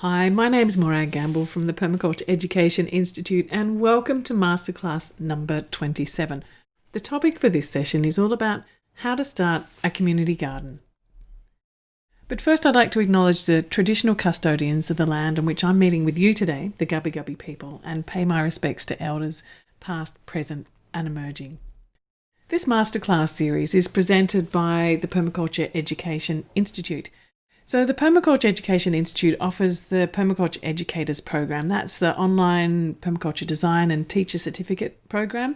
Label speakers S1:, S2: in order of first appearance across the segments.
S1: Hi, my name is Morag from the Permaculture Education Institute, and welcome to Masterclass number 27. The topic for this session is all about how to start a community garden. But first, I'd like to acknowledge the traditional custodians of the land on which I'm meeting with you today, the Gubbi Gubbi people, and pay my respects to elders past, present, and emerging. This Masterclass series is presented by the Permaculture Education Institute. So the Permaculture Education Institute offers the Permaculture Educators Program. That's the online permaculture design and teacher certificate program.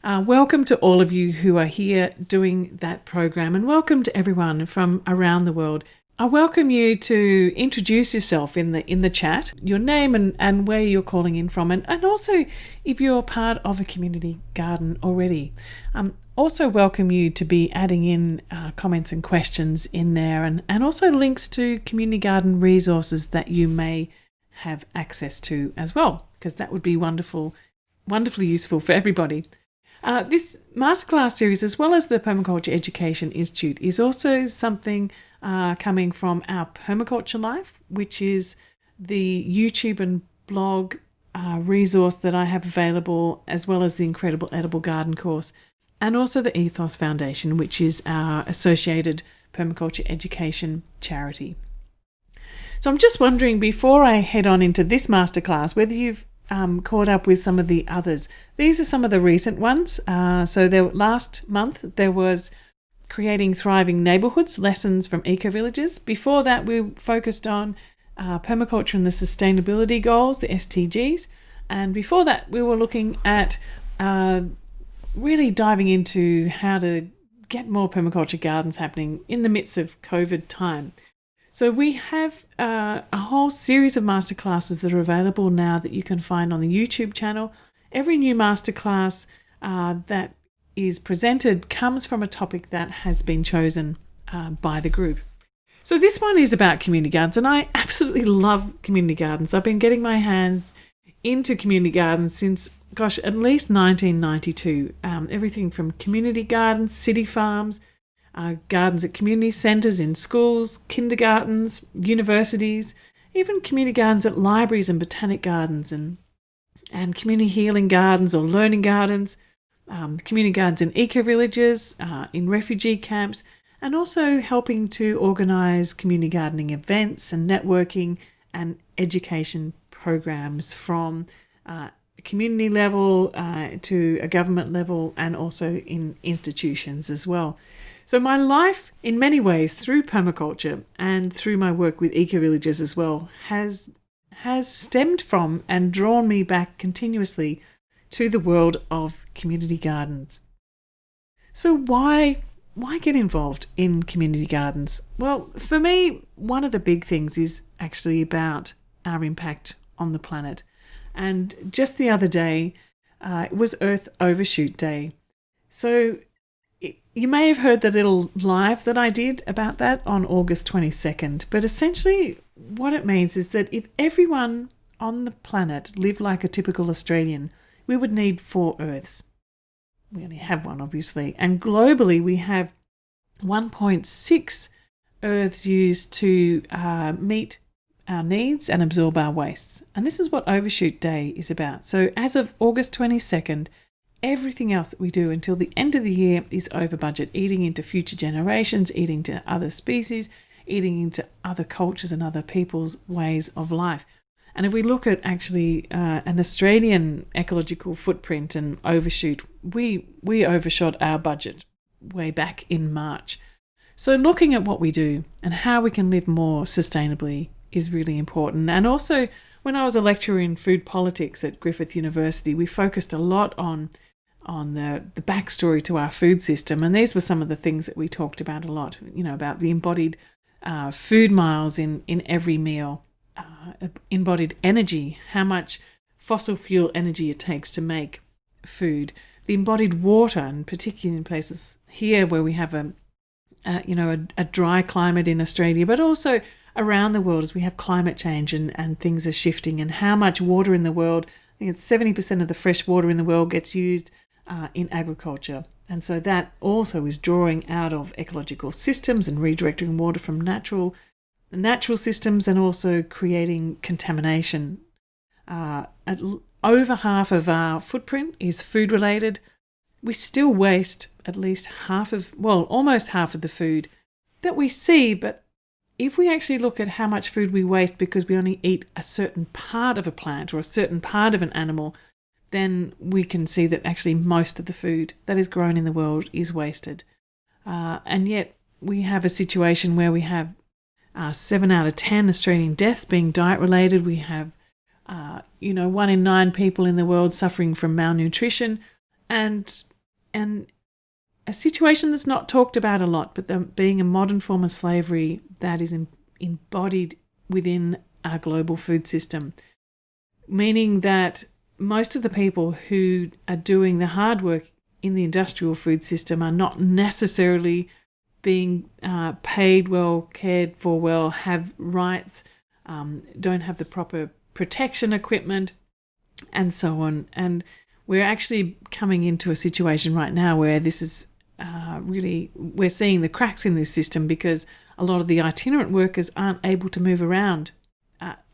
S1: Welcome to all of you who are here doing that program, and welcome to everyone from around the world. I welcome you to introduce yourself in the chat, your name and where you're calling in from, and also if you're part of a community garden already. Also welcome you to be adding in comments and questions in there, and also links to community garden resources that you may have access to as well, because that would be wonderfully useful for everybody. This Masterclass series, as well as the Permaculture Education Institute, is also something coming from our Permaculture Life, which is the YouTube and blog resource that I have available, as well as the Incredible Edible Garden course, and also the Ethos Foundation, which is our associated permaculture education charity. So I'm just wondering, before I head on into this masterclass, whether you've caught up with some of the others. These are some of the recent ones. Last month there was Creating Thriving Neighbourhoods, Lessons from Eco-Villages. Before that, we focused on permaculture and the sustainability goals, the SDGs. And before that, we were looking at really diving into how to get more permaculture gardens happening in the midst of COVID time. So we have a whole series of masterclasses that are available now that you can find on the YouTube channel. Every new masterclass that is presented comes from a topic that has been chosen by the group. So this one is about community gardens, and I absolutely love community gardens. I've been getting my hands into community gardens since, at least 1992. Everything from community gardens, city farms, gardens at community centres, in schools, kindergartens, universities, even community gardens at libraries and botanic gardens, and community healing gardens or learning gardens, community gardens in eco-villages, in refugee camps, and also helping to organise community gardening events and networking and education programs from community level to a government level, and also in institutions as well. So my life, in many ways, through permaculture and through my work with eco-villages as well, has stemmed from and drawn me back continuously to the world of community gardens. So why get involved in community gardens? Well, for me, one of the big things is actually about our impact on the planet. And just the other day, it was Earth Overshoot Day. So you may have heard the little live that I did about that on August 22nd. But essentially what it means is that if everyone on the planet lived like a typical Australian, we would need 4 Earths. We only have one, obviously. And globally, we have 1.6 Earths used to meet our needs and absorb our wastes. And this is what Overshoot Day is about. So as of August 22nd, everything else that we do until the end of the year is over budget, eating into future generations, eating to other species, eating into other cultures and other people's ways of life. And if we look at actually an Australian ecological footprint and overshoot, we overshot our budget way back in March. So looking at what we do and how we can live more sustainably is really important. And also, when I was a lecturer in food politics at Griffith University, we focused a lot on the backstory to our food system. And these were some of the things that we talked about a lot, about the embodied food miles in every meal, embodied energy, how much fossil fuel energy it takes to make food, the embodied water, and particularly in places here where we have a dry climate in Australia, but also around the world as we have climate change and things are shifting, and how much water in the world. I think it's 70% of the fresh water in the world gets used in agriculture. And so that also is drawing out of ecological systems and redirecting water from natural natural systems and also creating contamination. Over half of our footprint is food related. We still waste at least almost half of the food that we see, but if we actually look at how much food we waste because we only eat a certain part of a plant or a certain part of an animal, then we can see that actually most of the food that is grown in the world is wasted. And yet we have a situation where we have 7 out of 10 Australian deaths being diet related. We have 1 in 9 people in the world suffering from malnutrition, and a situation that's not talked about a lot, but being a modern form of slavery that is embodied within our global food system, meaning that most of the people who are doing the hard work in the industrial food system are not necessarily being paid well, cared for well, have rights, don't have the proper protection equipment, and so on. And we're actually coming into a situation right now where this is we're seeing the cracks in this system because a lot of the itinerant workers aren't able to move around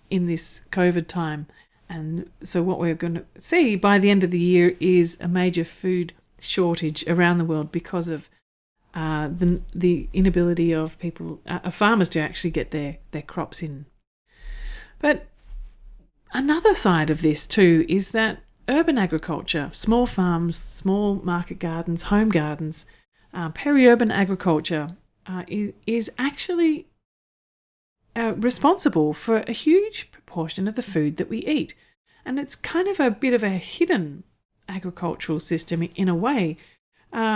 S1: in this COVID time. And so what we're going to see by the end of the year is a major food shortage around the world because of the inability of farmers to actually get their crops in. But another side of this too is that urban agriculture, small farms, small market gardens, home gardens, peri-urban agriculture is actually responsible for a huge proportion of the food that we eat. And it's kind of a bit of a hidden agricultural system in a way.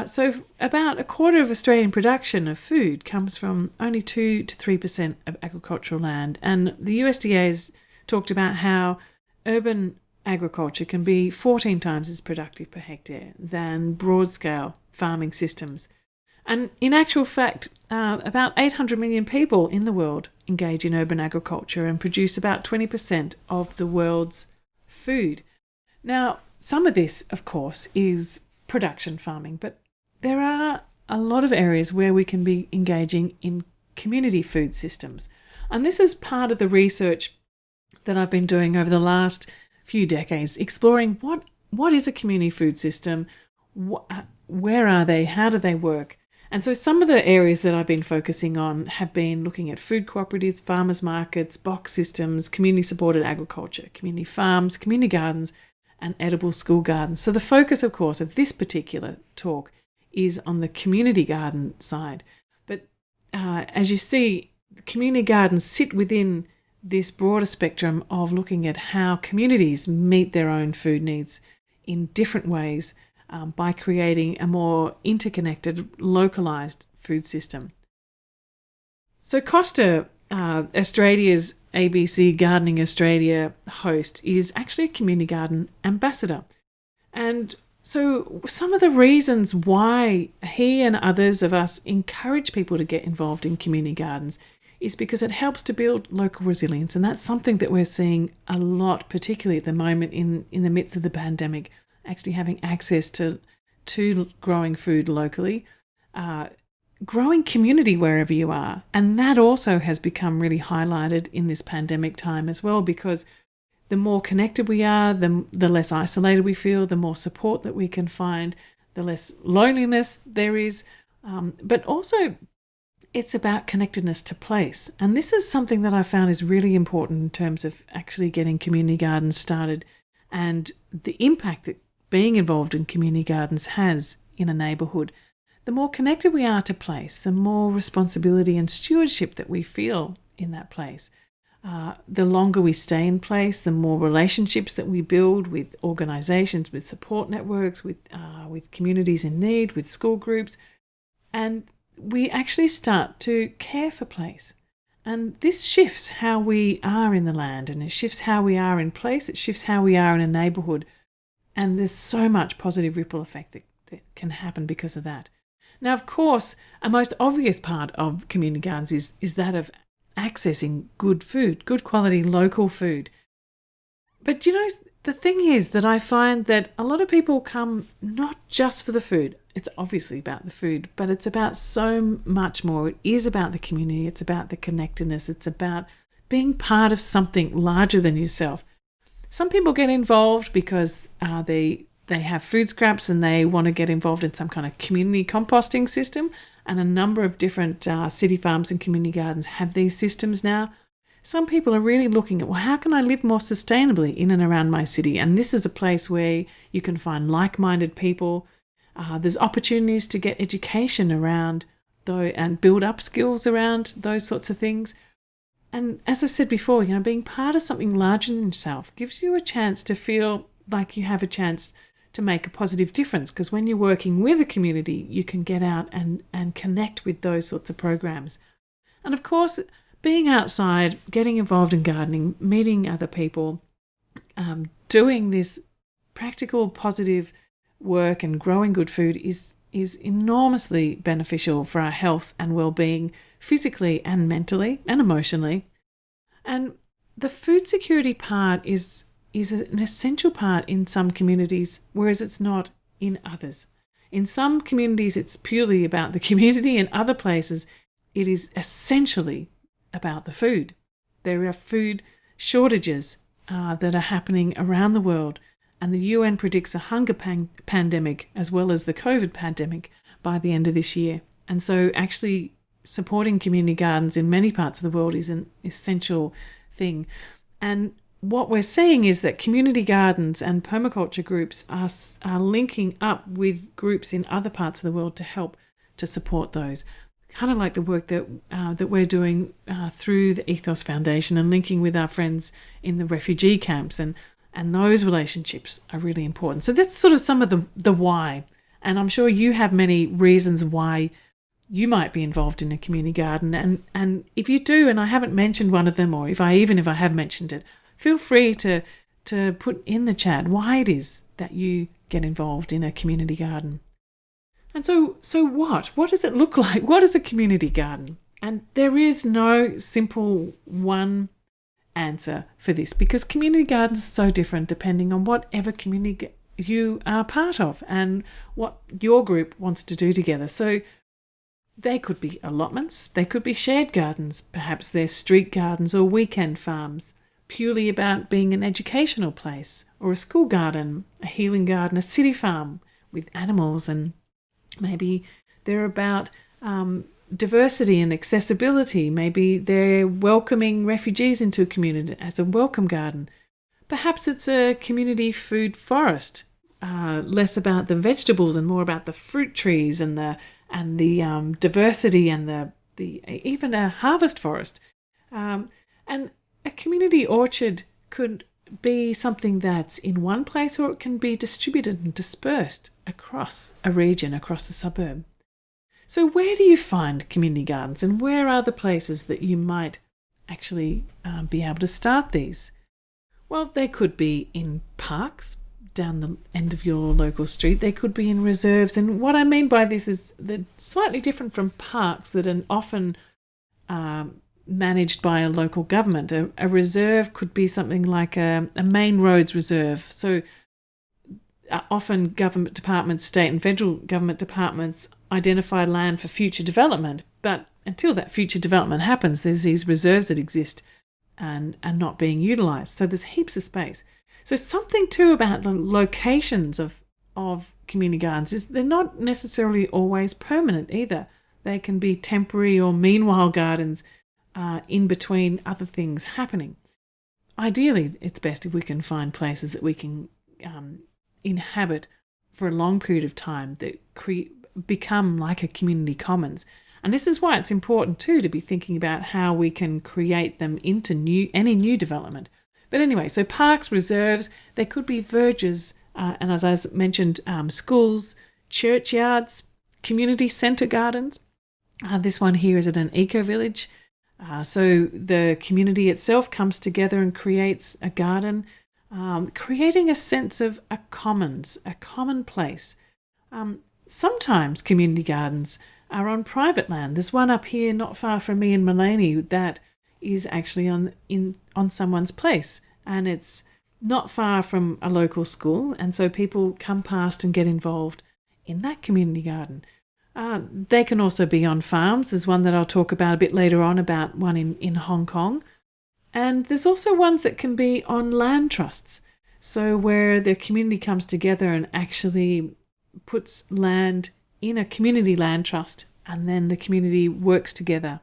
S1: So about a quarter of Australian production of food comes from only 2 to 3% of agricultural land. And the USDA has talked about how urban agriculture can be 14 times as productive per hectare than broad-scale farming systems. And in actual fact, about 800 million people in the world engage in urban agriculture and produce about 20% of the world's food. Now, some of this, of course, is production farming, but there are a lot of areas where we can be engaging in community food systems. And this is part of the research that I've been doing over the last few decades, exploring what is a community food system, where are they, how do they work. And so some of the areas that I've been focusing on have been looking at food cooperatives, farmers markets, box systems, community supported agriculture, community farms, community gardens, and edible school gardens. So the focus, of course, of this particular talk is on the community garden side. But as you see, community gardens sit within this broader spectrum of looking at how communities meet their own food needs in different ways by creating a more interconnected, localised food system. So Costa, Australia's ABC Gardening Australia host, is actually a community garden ambassador. And so some of the reasons why he and others of us encourage people to get involved in community gardens is because it helps to build local resilience. And that's something that we're seeing a lot, particularly at the moment in the midst of the pandemic, actually having access to growing food locally, growing community wherever you are. And that also has become really highlighted in this pandemic time as well, because the more connected we are, the less isolated we feel, the more support that we can find, the less loneliness there is. But also it's about connectedness to place. And this is something that I found is really important in terms of actually getting community gardens started and the impact that being involved in community gardens has in a neighbourhood. The more connected we are to place, the more responsibility and stewardship that we feel in that place. The longer we stay in place, the more relationships that we build with organisations, with support networks, with communities in need, with school groups. And we actually start to care for place. And this shifts how we are in the land, and it shifts how we are in place, it shifts how we are in a neighbourhood. And there's so much positive ripple effect that can happen because of that. Now, of course, a most obvious part of community gardens is that of accessing good food, good quality local food. But the thing is that I find that a lot of people come not just for the food. it's obviously about the food, but it's about so much more. It is about the community. It's about the connectedness. It's about being part of something larger than yourself. Some people get involved because they have food scraps and they want to get involved in some kind of community composting system. And a number of different city farms and community gardens have these systems now. Some people are really looking at, well, how can I live more sustainably in and around my city? And this is a place where you can find like-minded people. There's opportunities to get education around and build up skills around those sorts of things. And as I said before, being part of something larger than yourself gives you a chance to feel like you have a chance to make a positive difference, because when you're working with a community, you can get out and connect with those sorts of programs. And of course, being outside, getting involved in gardening, meeting other people, doing this practical, positive work and growing good food is enormously beneficial for our health and well-being, physically and mentally and emotionally. And the food security part is an essential part in some communities, whereas it's not in others. In some communities, it's purely about the community. In other places, it is essentially about the food. There are food shortages that are happening around the world, and the UN predicts a hunger pandemic as well as the COVID pandemic by the end of this year. And so actually supporting community gardens in many parts of the world is an essential thing. And what we're seeing is that community gardens and permaculture groups are linking up with groups in other parts of the world to help to support those. Kind of like the work that we're doing through the Ethos Foundation and linking with our friends in the refugee camps, and those relationships are really important. So that's sort of some of the why. And I'm sure you have many reasons why you might be involved in a community garden. And if you do, and I haven't mentioned one of them, or if I have mentioned it, feel free to put in the chat why it is that you get involved in a community garden. And so what? What does it look like? What is a community garden? And there is no simple one answer for this, because community gardens are so different depending on whatever community you are part of and what your group wants to do together. So they could be allotments, they could be shared gardens, perhaps they're street gardens or weekend farms, purely about being an educational place, or a school garden, a healing garden, a city farm with animals, and maybe they're about diversity and accessibility. Maybe they're welcoming refugees into a community as a welcome garden. Perhaps it's a community food forest, less about the vegetables and more about the fruit trees and the diversity and the even a harvest forest. And a community orchard could be something that's in one place, or it can be distributed and dispersed across a region, across a suburb. So where do you find community gardens, and where are the places that you might actually be able to start these? Well, they could be in parks down the end of your local street. They could be in reserves. And what I mean by this is they're slightly different from parks that are often managed by a local government. A reserve could be something like a main roads reserve. So often government departments, state and federal government departments, identify land for future development. But until that future development happens, there's these reserves that exist and are not being utilised. So there's heaps of space. So something too about the locations of community gardens is they're not necessarily always permanent either. They can be temporary or meanwhile gardens in between other things happening. Ideally, it's best if we can find places that we can inhabit for a long period of time that become like a community commons. And this is why it's important too to be thinking about how we can create them into any new development. But anyway, so parks, reserves, they could be verges, and as I mentioned, schools, churchyards, community centre gardens. This one here is at an eco-village. So the community itself comes together and creates a garden, creating a sense of a commons, a common place. Sometimes community gardens are on private land. There's one up here not far from me in Mullaney that is actually on someone's place, and it's not far from a local school, and so people come past and get involved in that community garden. They can also be on farms. There's one that I'll talk about a bit later on, about one in Hong Kong. And there's also ones that can be on land trusts. So where the community comes together and actually puts land in a community land trust, and then the community works together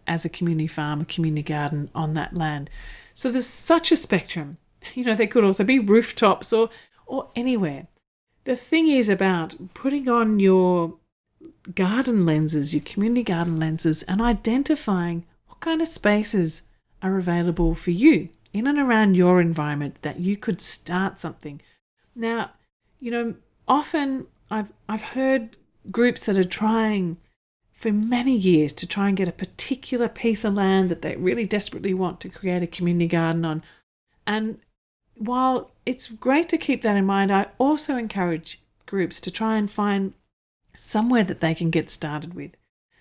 S1: as a community farm, a community garden on that land. So there's such a spectrum. There could also be rooftops or anywhere. The thing is about putting on your garden lenses, your community garden lenses, and identifying what kind of spaces are available for you in and around your environment that you could start something. Now, often I've heard groups that are trying for many years to try and get a particular piece of land that they really desperately want to create a community garden on. And while it's great to keep that in mind, I also encourage groups to try and find somewhere that they can get started with,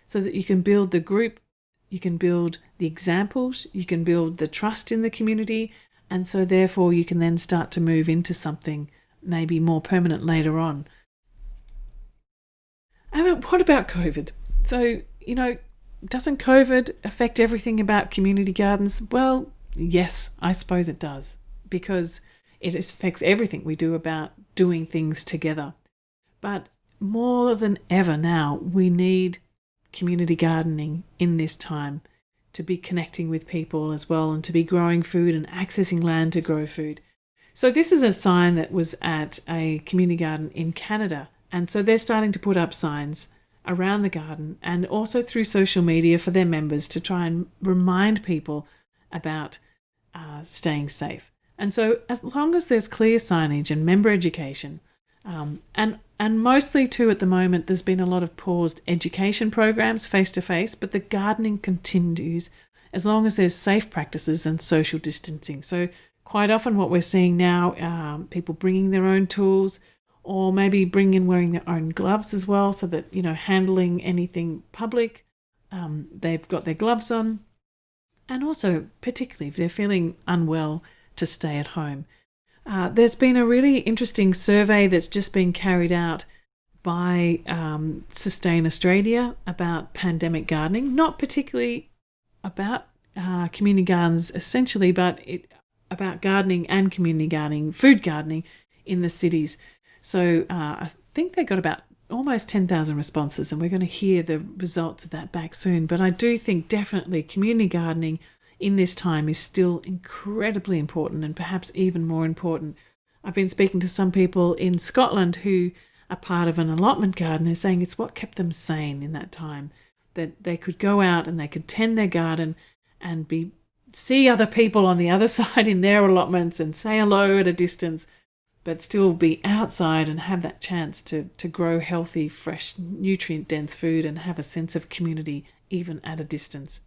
S1: so that you can build the group, you can build the examples, you can build the trust in the community, and so therefore you can then start to move into something maybe more permanent later on. And what about COVID? So, doesn't COVID affect everything about community gardens? Well, yes, I suppose it does, because it affects everything we do about doing things together. But more than ever now, we need community gardening in this time to be connecting with people as well, and to be growing food and accessing land to grow food. So this is a sign that was at a community garden in Canada. And so they're starting to put up signs around the garden and also through social media for their members to try and remind people about staying safe. And so as long as there's clear signage and member education, and mostly too at the moment, there's been a lot of paused education programs face-to-face, but the gardening continues as long as there's safe practices and social distancing. So quite often what we're seeing now, people bringing their own tools, or maybe wearing their own gloves as well, so that, handling anything public, they've got their gloves on. And also, particularly if they're feeling unwell, to stay at home. There's been a really interesting survey that's just been carried out by Sustain Australia about pandemic gardening, not particularly about community gardens essentially, but about gardening and community gardening, food gardening in the cities. So I think they got about almost 10,000 responses, and we're going to hear the results of that back soon. But I do think definitely community gardening in this time is still incredibly important, and perhaps even more important. I've been speaking to some people in Scotland who are part of an allotment garden. They're saying it's what kept them sane in that time, that they could go out and they could tend their garden and see other people on the other side in their allotments and say hello at a distance, but still be outside and have that chance to grow healthy, fresh, nutrient-dense food and have a sense of community even at a distance.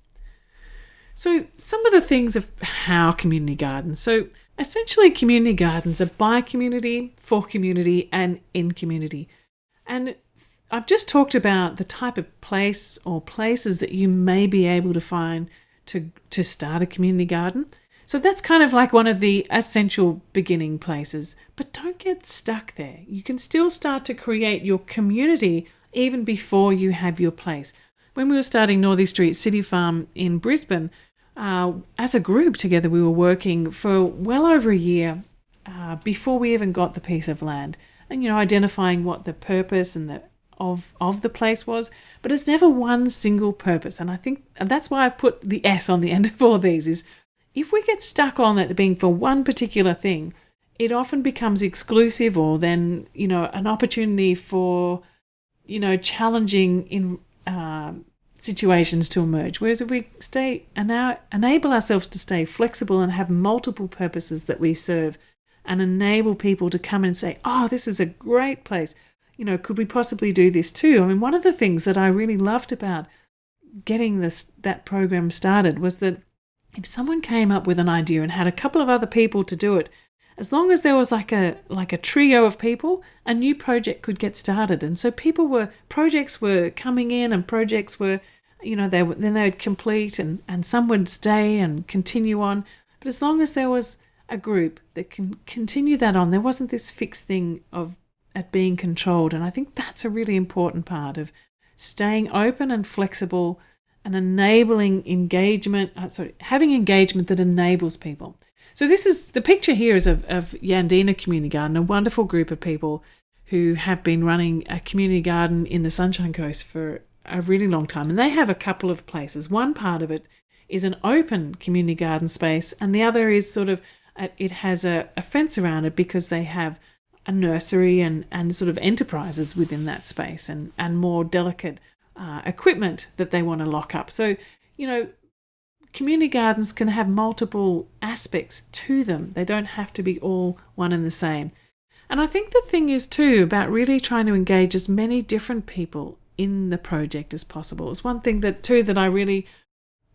S1: So some of the things of how community gardens. So essentially community gardens are by community, for community, and in community. And I've just talked about the type of place or places that you may be able to find to start a community garden. So that's kind of like one of the essential beginning places. But don't get stuck there. You can still start to create your community even before you have your place. When we were starting Northey Street City Farm in Brisbane, as a group together, we were working for well over a year before we even got the piece of land, and identifying what the purpose and of the place was. But it's never one single purpose, and I think that's why I put the S on the end of all these. Is if we get stuck on that being for one particular thing, it often becomes exclusive, or then an opportunity for challenging in situations to emerge. Whereas if we enable ourselves to stay flexible and have multiple purposes that we serve, and enable people to come and say, oh, this is a great place, could we possibly do this too? I mean, one of the things that I really loved about getting that program started was that if someone came up with an idea and had a couple of other people to do it, as long as there was like a trio of people, a new project could get started. And so projects were coming in, and projects were, they would complete, and some would stay and continue on. But as long as there was a group that can continue that on, there wasn't this fixed thing of at being controlled. And I think that's a really important part of staying open and flexible and enabling engagement, having engagement that enables people. So this is, the picture here is of Yandina Community Garden, a wonderful group of people who have been running a community garden in the Sunshine Coast for a really long time. And they have a couple of places. One part of it is an open community garden space, and the other is sort of, it has a fence around it because they have a nursery and sort of enterprises within that space and more delicate equipment that they want to lock up. So, community gardens can have multiple aspects to them. They don't have to be all one and the same. And I think the thing is too about really trying to engage as many different people in the project as possible. It's one thing that I really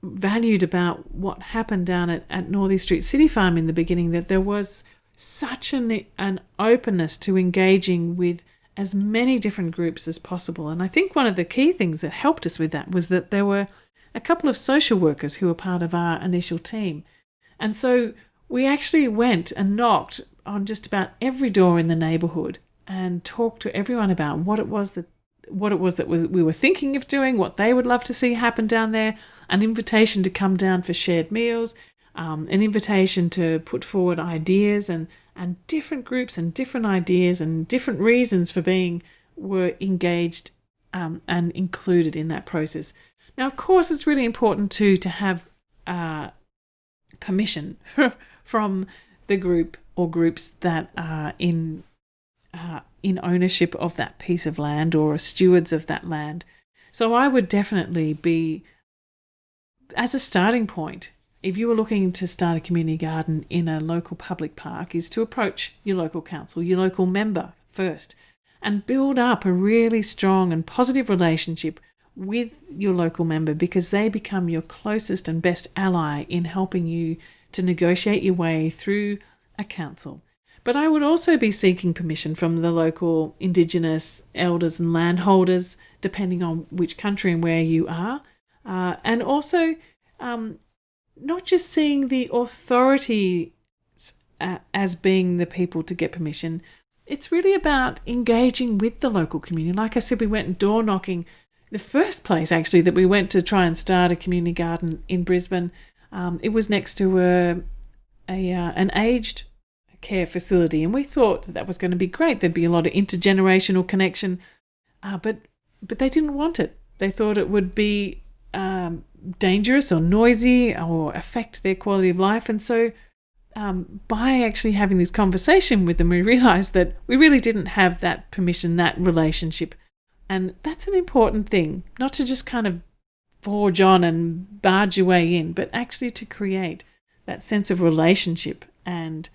S1: valued about what happened down at Northey Street City Farm in the beginning, that there was such an openness to engaging with as many different groups as possible. And I think one of the key things that helped us with that was that there were a couple of social workers who were part of our initial team. And so we actually went and knocked on just about every door in the neighbourhood and talked to everyone about what it was that we were thinking of doing, what they would love to see happen down there, an invitation to come down for shared meals, an invitation to put forward ideas, and different groups and different ideas and different reasons for being were engaged and included in that process. Now, of course, it's really important to have permission from the group or groups that are in ownership of that piece of land or stewards of that land. So I would definitely be, as a starting point, if you were looking to start a community garden in a local public park, is to approach your local council, your local member first, and build up a really strong and positive relationship with your local member, because they become your closest and best ally in helping you to negotiate your way through a council. But I would also be seeking permission from the local Indigenous elders and landholders, depending on which country and where you are. And also not just seeing the authorities as being the people to get permission. It's really about engaging with the local community. Like I said, we went door knocking. The first place actually that we went to try and start a community garden in Brisbane, it was next to an aged care facility, and we thought that was going to be great. There'd be a lot of intergenerational connection, but they didn't want it. They thought it would be dangerous or noisy or affect their quality of life. And so by actually having this conversation with them, we realised that we really didn't have that permission, that relationship. And that's an important thing, not to just kind of forge on and barge your way in, but actually to create that sense of relationship. And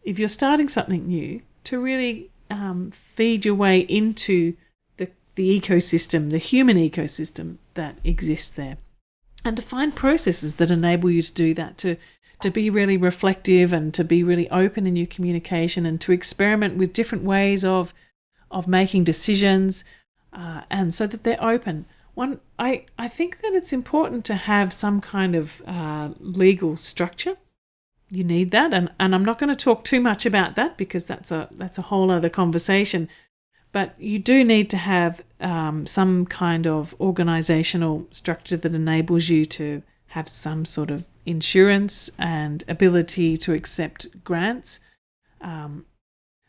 S1: if you're starting something new, to really feed your way into the ecosystem, the human ecosystem that exists there. And to find processes that enable you to do that, to be really reflective and to be really open in your communication and to experiment with different ways of making decisions, and so that they're open. I think that it's important to have some kind of legal structure. You need that, and I'm not going to talk too much about that because that's a whole other conversation. But you do need to have some kind of organisational structure that enables you to have some sort of insurance and ability to accept grants.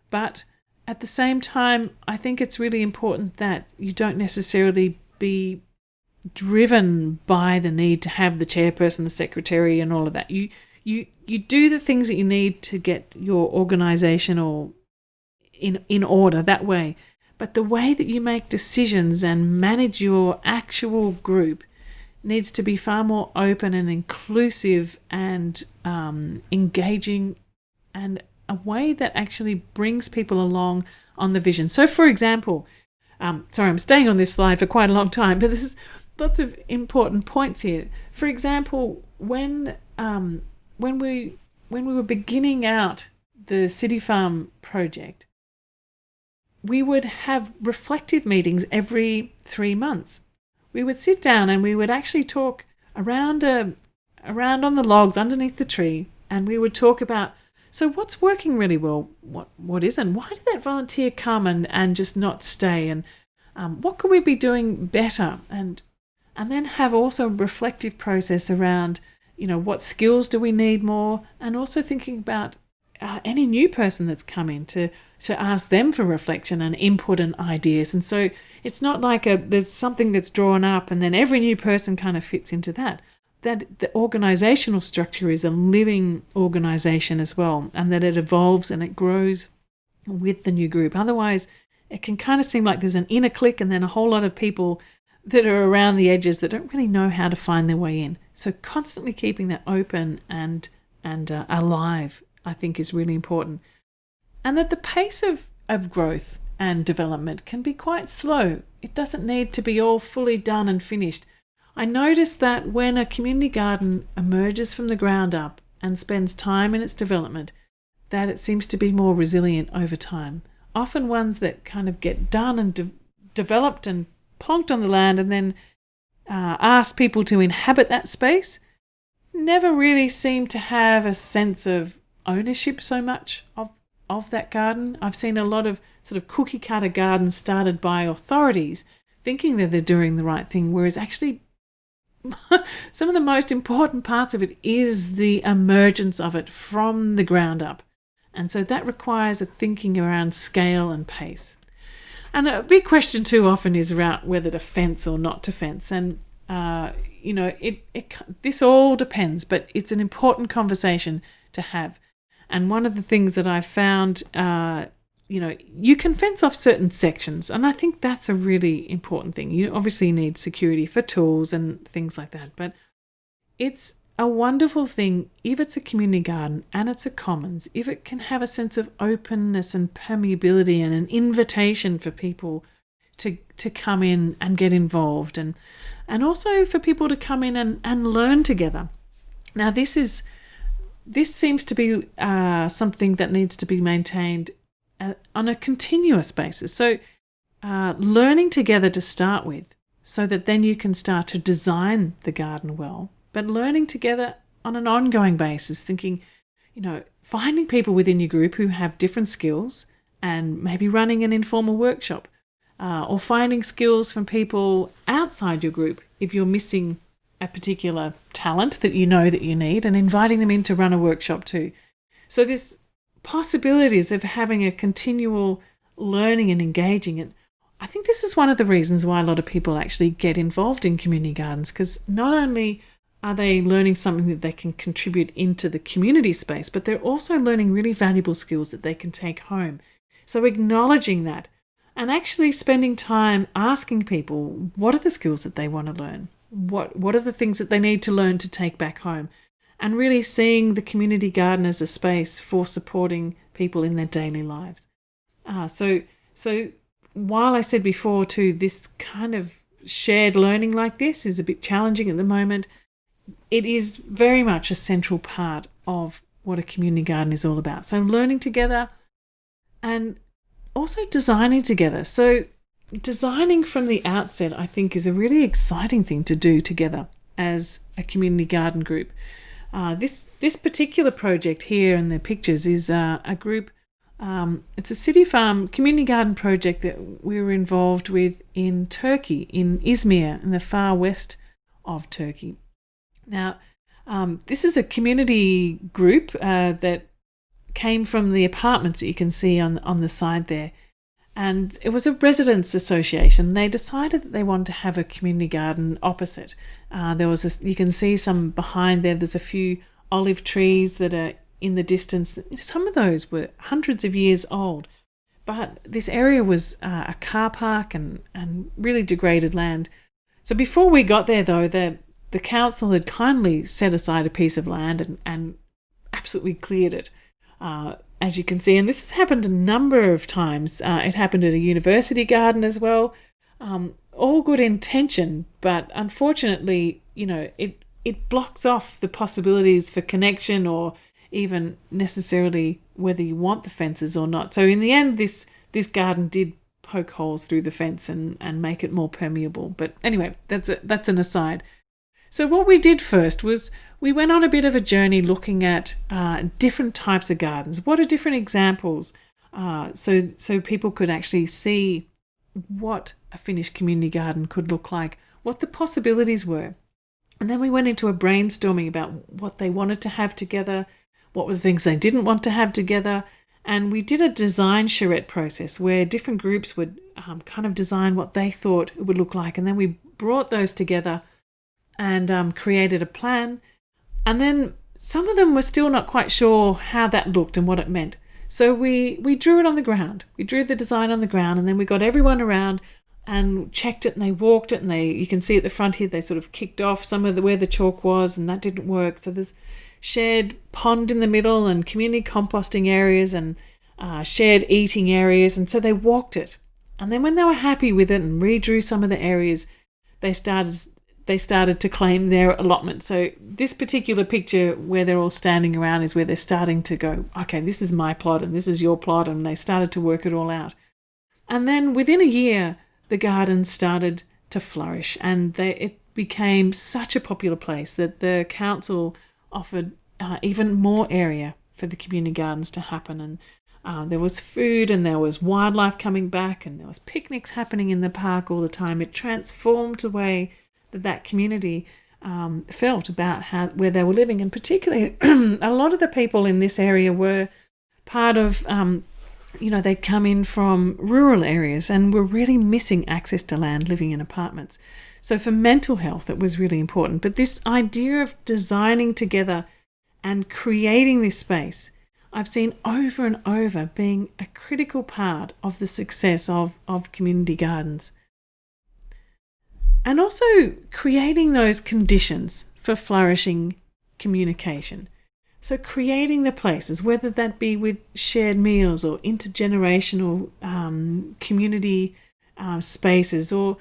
S1: But at the same time, I think it's really important that you don't necessarily be driven by the need to have the chairperson, the secretary, and all of that. You do the things that you need to get your organisational in order that way. But the way that you make decisions and manage your actual group needs to be far more open and inclusive and engaging, and a way that actually brings people along on the vision. So, for example, sorry, I'm staying on this slide for quite a long time, but there's lots of important points here. For example, when we were beginning out the City Farm project, we would have reflective meetings every 3 months. We would sit down and we would actually talk around on the logs underneath the tree, and we would talk about So what's working really well? What isn't? Why did that volunteer come and just not stay? And what could we be doing better? And then have also a reflective process around, what skills do we need more? And also thinking about any new person that's come in to ask them for reflection and input and ideas. And so it's not like there's something that's drawn up and then every new person kind of fits into that. That the organizational structure is a living organization as well, and that it evolves and it grows with the new group. Otherwise, it can kind of seem like there's an inner clique and then a whole lot of people that are around the edges that don't really know how to find their way in. So constantly keeping that open and alive, I think, is really important. And that the pace of growth and development can be quite slow. It doesn't need to be all fully done and finished. I noticed that when a community garden emerges from the ground up and spends time in its development, that it seems to be more resilient over time. Often ones that kind of get done and developed and plonked on the land and then ask people to inhabit that space never really seem to have a sense of ownership so much of that garden. I've seen a lot of sort of cookie cutter gardens started by authorities thinking that they're doing the right thing, whereas actually some of the most important parts of it is the emergence of it from the ground up. And so that requires a thinking around scale and pace. And a big question too often is around whether to fence or not to fence. And, this all depends, but it's an important conversation to have. And one of the things that I found, you can fence off certain sections. And I think that's a really important thing. You obviously need security for tools and things like that. But it's a wonderful thing if it's a community garden and it's a commons, if it can have a sense of openness and permeability and an invitation for people to come in and get involved, and also for people to come in and learn together. Now, this seems to be something that needs to be maintained on a continuous basis. So learning together to start with, so that then you can start to design the garden well, but learning together on an ongoing basis, thinking, finding people within your group who have different skills and maybe running an informal workshop, or finding skills from people outside your group if you're missing a particular talent that you know that you need, and inviting them in to run a workshop too. So there's possibilities of having a continual learning and engaging. And I think this is one of the reasons why a lot of people actually get involved in community gardens, because not only are they learning something that they can contribute into the community space, but they're also learning really valuable skills that they can take home. So acknowledging that and actually spending time asking people, what are the skills that they want to learn? What are the things that they need to learn to take back home? And really seeing the community garden as a space for supporting people in their daily lives. So while I said before too, this kind of shared learning like this is a bit challenging at the moment, it is very much a central part of what a community garden is all about. So learning together and also designing together. So designing from the outset, I think, is a really exciting thing to do together as a community garden group. This particular project here in the pictures is a group. It's a city farm community garden project that we were involved with in Turkey, in Izmir, in the far west of Turkey. Now, this is a community group that came from the apartments that you can see on the side there. And it was a residents' association. They decided that they wanted to have a community garden opposite. You can see some behind there. There's a few olive trees that are in the distance. Some of those were hundreds of years old. But this area was a car park and really degraded land. So before we got there, though, the council had kindly set aside a piece of land and absolutely cleared it. As you can see, and this has happened a number of times. It happened at a university garden as well. All good intention, but unfortunately, it blocks off the possibilities for connection or even necessarily whether you want the fences or not. So in the end, this garden did poke holes through the fence and make it more permeable. But anyway, that's an aside. So what we did first was we went on a bit of a journey looking at different types of gardens. What are different examples? So people could actually see what a finished community garden could look like, what the possibilities were. And then we went into a brainstorming about what they wanted to have together, what were the things they didn't want to have together. And we did a design charrette process where different groups would kind of design what they thought it would look like. And then we brought those together and created a plan. And then some of them were still not quite sure how that looked and what it meant. So we drew it on the ground. We drew the design on the ground, and then we got everyone around and checked it, and they walked it, and you can see at the front here they sort of kicked off some of where the chalk was, and that didn't work. So there's shared pond in the middle and community composting areas and shared eating areas, and so they walked it. And then when they were happy with it and redrew some of the areas, they started to claim their allotment. So this particular picture where they're all standing around is where they're starting to go, okay, this is my plot and this is your plot, and they started to work it all out. And then within a year, the garden started to flourish, and it became such a popular place that the council offered even more area for the community gardens to happen. And there was food, and there was wildlife coming back, and there was picnics happening in the park all the time. It transformed the way that community felt about where they were living, and particularly a lot of the people in this area were part of they'd come in from rural areas and were really missing access to land, living in apartments. So for mental health, it was really important. But this idea of designing together and creating this space, I've seen over and over being a critical part of the success of community gardens. And also creating those conditions for flourishing communication. So creating the places, whether that be with shared meals or intergenerational community spaces, or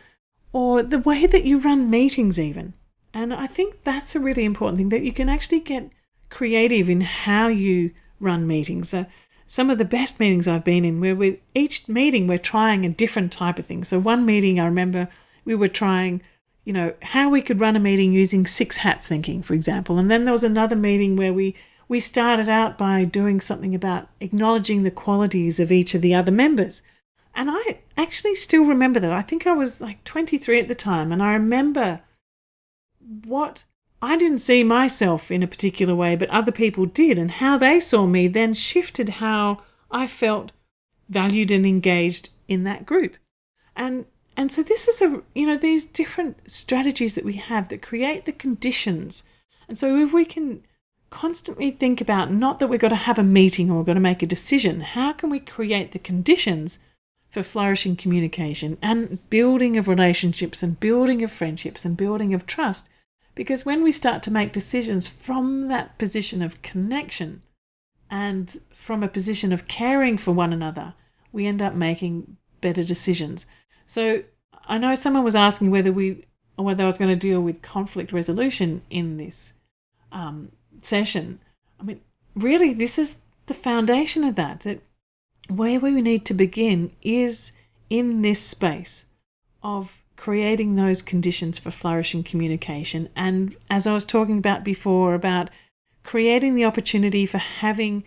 S1: the way that you run meetings even. And I think that's a really important thing, that you can actually get creative in how you run meetings. Some of the best meetings I've been in, where each meeting we're trying a different type of thing. So one meeting I remember we were trying, how we could run a meeting using 6 hats thinking, for example. And then there was another meeting where we started out by doing something about acknowledging the qualities of each of the other members. And I actually still remember that. I think I was like 23 at the time, and I remember what I didn't see myself in a particular way, but other people did, and how they saw me then shifted how I felt valued and engaged in that group. And so this is these different strategies that we have that create the conditions. And so if we can constantly think about, not that we've got to have a meeting or we've got to make a decision, how can we create the conditions for flourishing communication and building of relationships and building of friendships and building of trust? Because when we start to make decisions from that position of connection and from a position of caring for one another, we end up making better decisions. So I know someone was asking whether I was going to deal with conflict resolution in this session. I mean, really, this is the foundation of that where we need to begin is in this space of creating those conditions for flourishing communication. And as I was talking about before, about creating the opportunity for having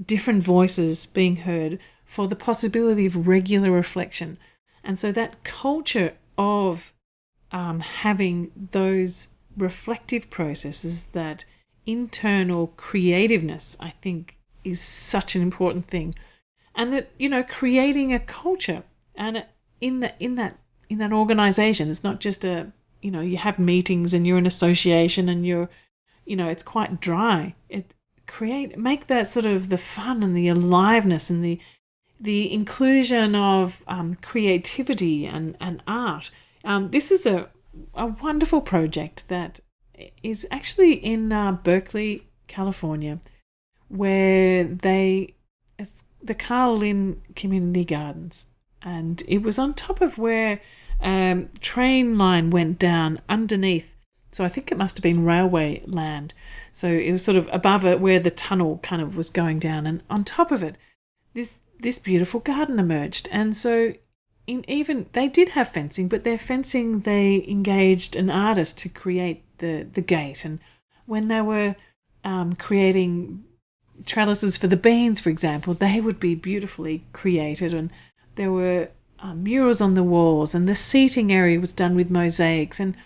S1: different voices being heard, for the possibility of regular reflection. And so that culture of having those reflective processes, that internal creativeness, I think, is such an important thing. And that, creating a culture, and in that organization, it's not just you have meetings and you're an association and it's quite dry. Make that sort of the fun and the aliveness and the inclusion of creativity and art. This is a wonderful project that is actually in Berkeley, California, where it's the Carl Lynn Community Gardens, and it was on top of where train line went down underneath. So I think it must have been railway land. So it was sort of above it where the tunnel kind of was going down, and on top of it, this beautiful garden emerged. And so they did have fencing, but their fencing, they engaged an artist to create the gate and when they were creating trellises for the beans, for example, they would be beautifully created, and there were murals on the walls, and the seating area was done with mosaics. And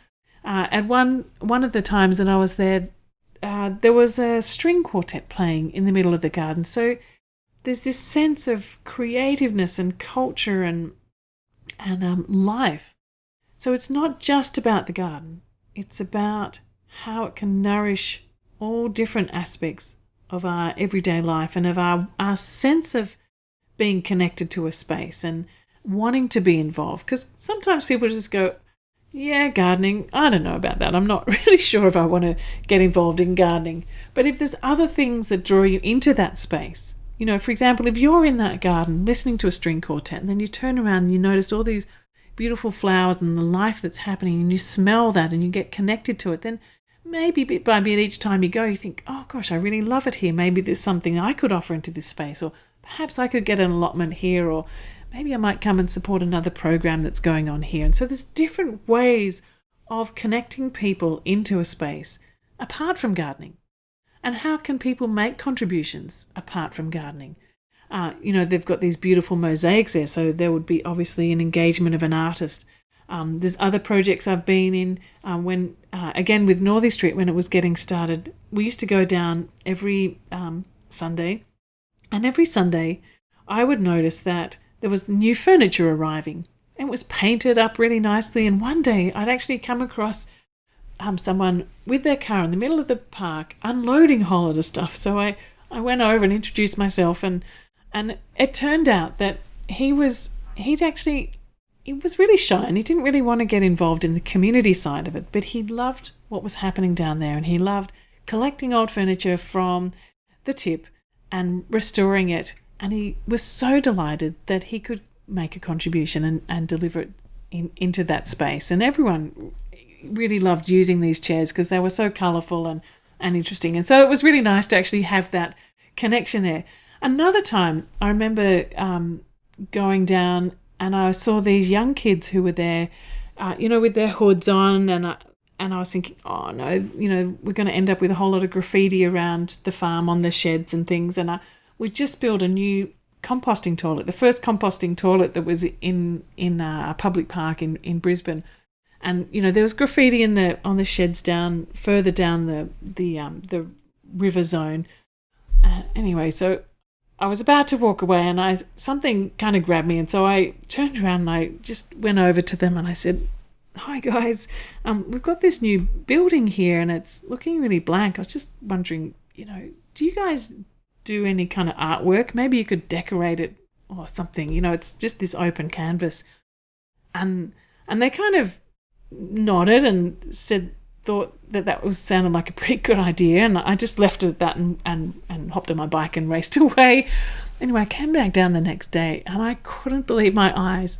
S1: at one of the times that I was there, there was a string quartet playing in the middle of the garden. So there's this sense of creativeness and culture and life. So it's not just about the garden. It's about how it can nourish all different aspects of our everyday life and of our sense of being connected to a space and wanting to be involved. Because sometimes people just go, yeah, gardening, I don't know about that. I'm not really sure if I want to get involved in gardening. But if there's other things that draw you into that space, for example, if you're in that garden listening to a string quartet and then you turn around and you notice all these beautiful flowers and the life that's happening and you smell that and you get connected to it, then maybe bit by bit each time you go, you think, oh gosh, I really love it here. Maybe there's something I could offer into this space, or perhaps I could get an allotment here, or maybe I might come and support another program that's going on here. And so there's different ways of connecting people into a space apart from gardening. And how can people make contributions apart from gardening? They've got these beautiful mosaics there, so there would be obviously an engagement of an artist. There's other projects I've been in when, again, with Northey Street, when it was getting started, we used to go down every Sunday, and every Sunday I would notice that there was new furniture arriving. It was painted up really nicely, and one day I'd actually come across someone with their car in the middle of the park unloading a whole lot of stuff. So I went over and introduced myself, and it turned out that he was really shy and he didn't really want to get involved in the community side of it, but he loved what was happening down there, and he loved collecting old furniture from the tip and restoring it. And he was so delighted that he could make a contribution and deliver it into that space. And everyone really loved using these chairs because they were so colourful and interesting. And so it was really nice to actually have that connection there. Another time I remember going down and I saw these young kids who were there, with their hoods on, and I was thinking, oh no, we're going to end up with a whole lot of graffiti around the farm on the sheds and things. And we just built a new composting toilet, the first composting toilet that was in a public park in Brisbane. And there was graffiti on the sheds further down the river zone. Anyway, so I was about to walk away and something kind of grabbed me, and so I turned around and I just went over to them and I said, hi guys, we've got this new building here and it's looking really blank. I was just wondering, do you guys do any kind of artwork? Maybe you could decorate it or something. It's just this open canvas. And they kind of nodded and thought that sounded like a pretty good idea, and I just left it at that and hopped on my bike and raced away. Anyway, I came back down the next day and I couldn't believe my eyes.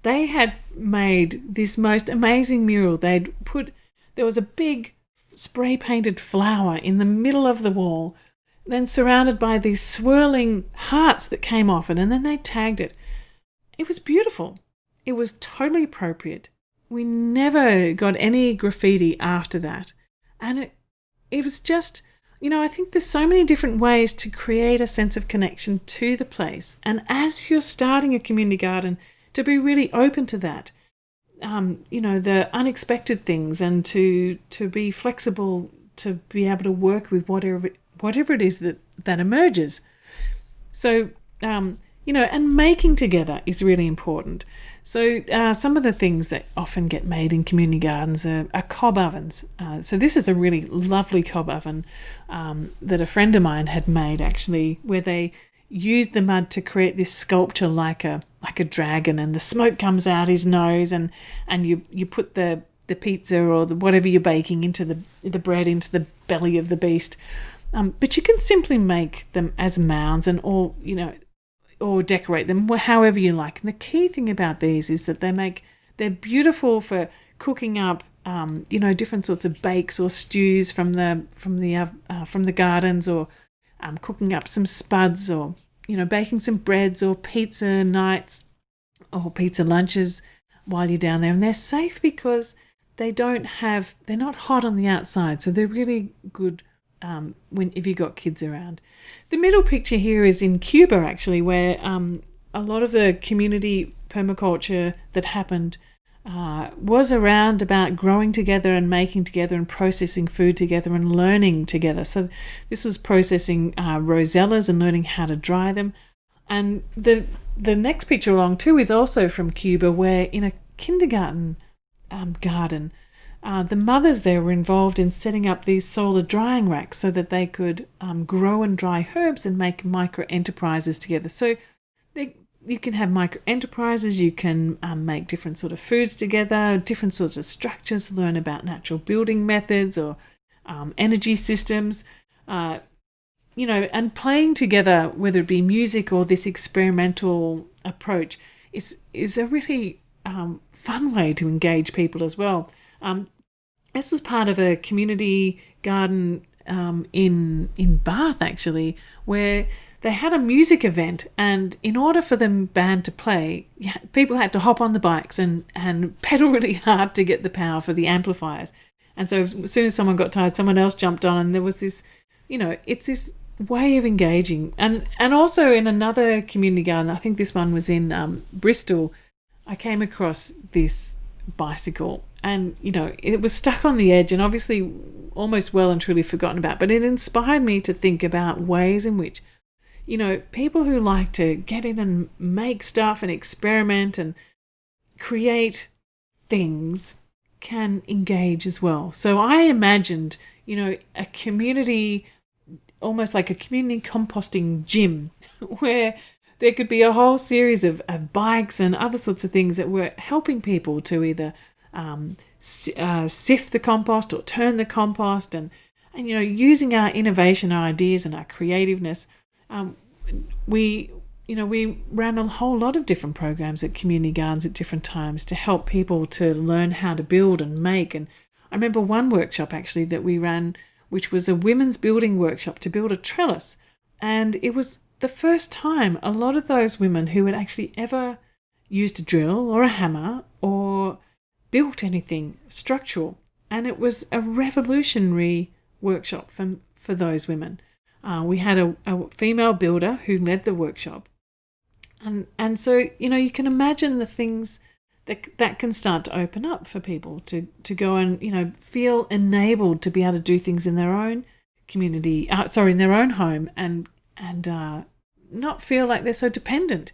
S1: They had made this most amazing mural. There was a big spray painted flower in the middle of the wall, then surrounded by these swirling hearts that came off it, and then they tagged it. It was beautiful. It was totally appropriate. We never got any graffiti after that. And it was just, I think there's so many different ways to create a sense of connection to the place. And as you're starting a community garden, to be really open to that, the unexpected things, and to be flexible, to be able to work with whatever it is that emerges. So, and making together is really important. So some of the things that often get made in community gardens are cob ovens. So this is a really lovely cob oven that a friend of mine had made, actually, where they used the mud to create this sculpture like a dragon, and the smoke comes out his nose, and you put the pizza or whatever you're baking into the bread into the belly of the beast. But you can simply make them as mounds or decorate them however you like. And the key thing about these is that they're beautiful for cooking up, different sorts of bakes or stews from the gardens, or cooking up some spuds, or baking some breads or pizza nights or pizza lunches while you're down there. And they're safe because they're not hot on the outside, so they're really good if you've got kids around. The middle picture here is in Cuba, actually, where a lot of the community permaculture that happened was around about growing together and making together and processing food together and learning together. So this was processing rosellas and learning how to dry them. And the next picture along too is also from Cuba, where in a kindergarten garden, the mothers there were involved in setting up these solar drying racks so that they could grow and dry herbs and make micro enterprises together. So you can have micro enterprises, you can make different sort of foods together, different sorts of structures, learn about natural building methods or energy systems, and playing together, whether it be music or this experimental approach, is a really fun way to engage people as well. This was part of a community garden in Bath, actually, where they had a music event, and in order for the band to play, people had to hop on the bikes and pedal really hard to get the power for the amplifiers. And so as soon as someone got tired, someone else jumped on, and there was this, it's this way of engaging. And also in another community garden, I think this one was in Bristol, I came across this bicycle, and it was stuck on the edge and obviously almost well and truly forgotten about, but it inspired me to think about ways in which people who like to get in and make stuff and experiment and create things can engage as well. So I imagined a community, almost like a community composting gym, where there could be a whole series of bikes and other sorts of things that were helping people to either sift the compost or turn the compost, and using our innovation, our ideas and our creativeness. We ran a whole lot of different programs at community gardens at different times to help people to learn how to build and make. And I remember one workshop actually that we ran, which was a women's building workshop to build a trellis. And it was the first time a lot of those women who had actually ever used a drill or a hammer or built anything structural. And it was a revolutionary workshop for those women. We had a female builder who led the workshop. And so, you can imagine the things that can start to open up for people to go and, feel enabled to be able to do things in their own community, in their own home, and not feel like they're so dependent.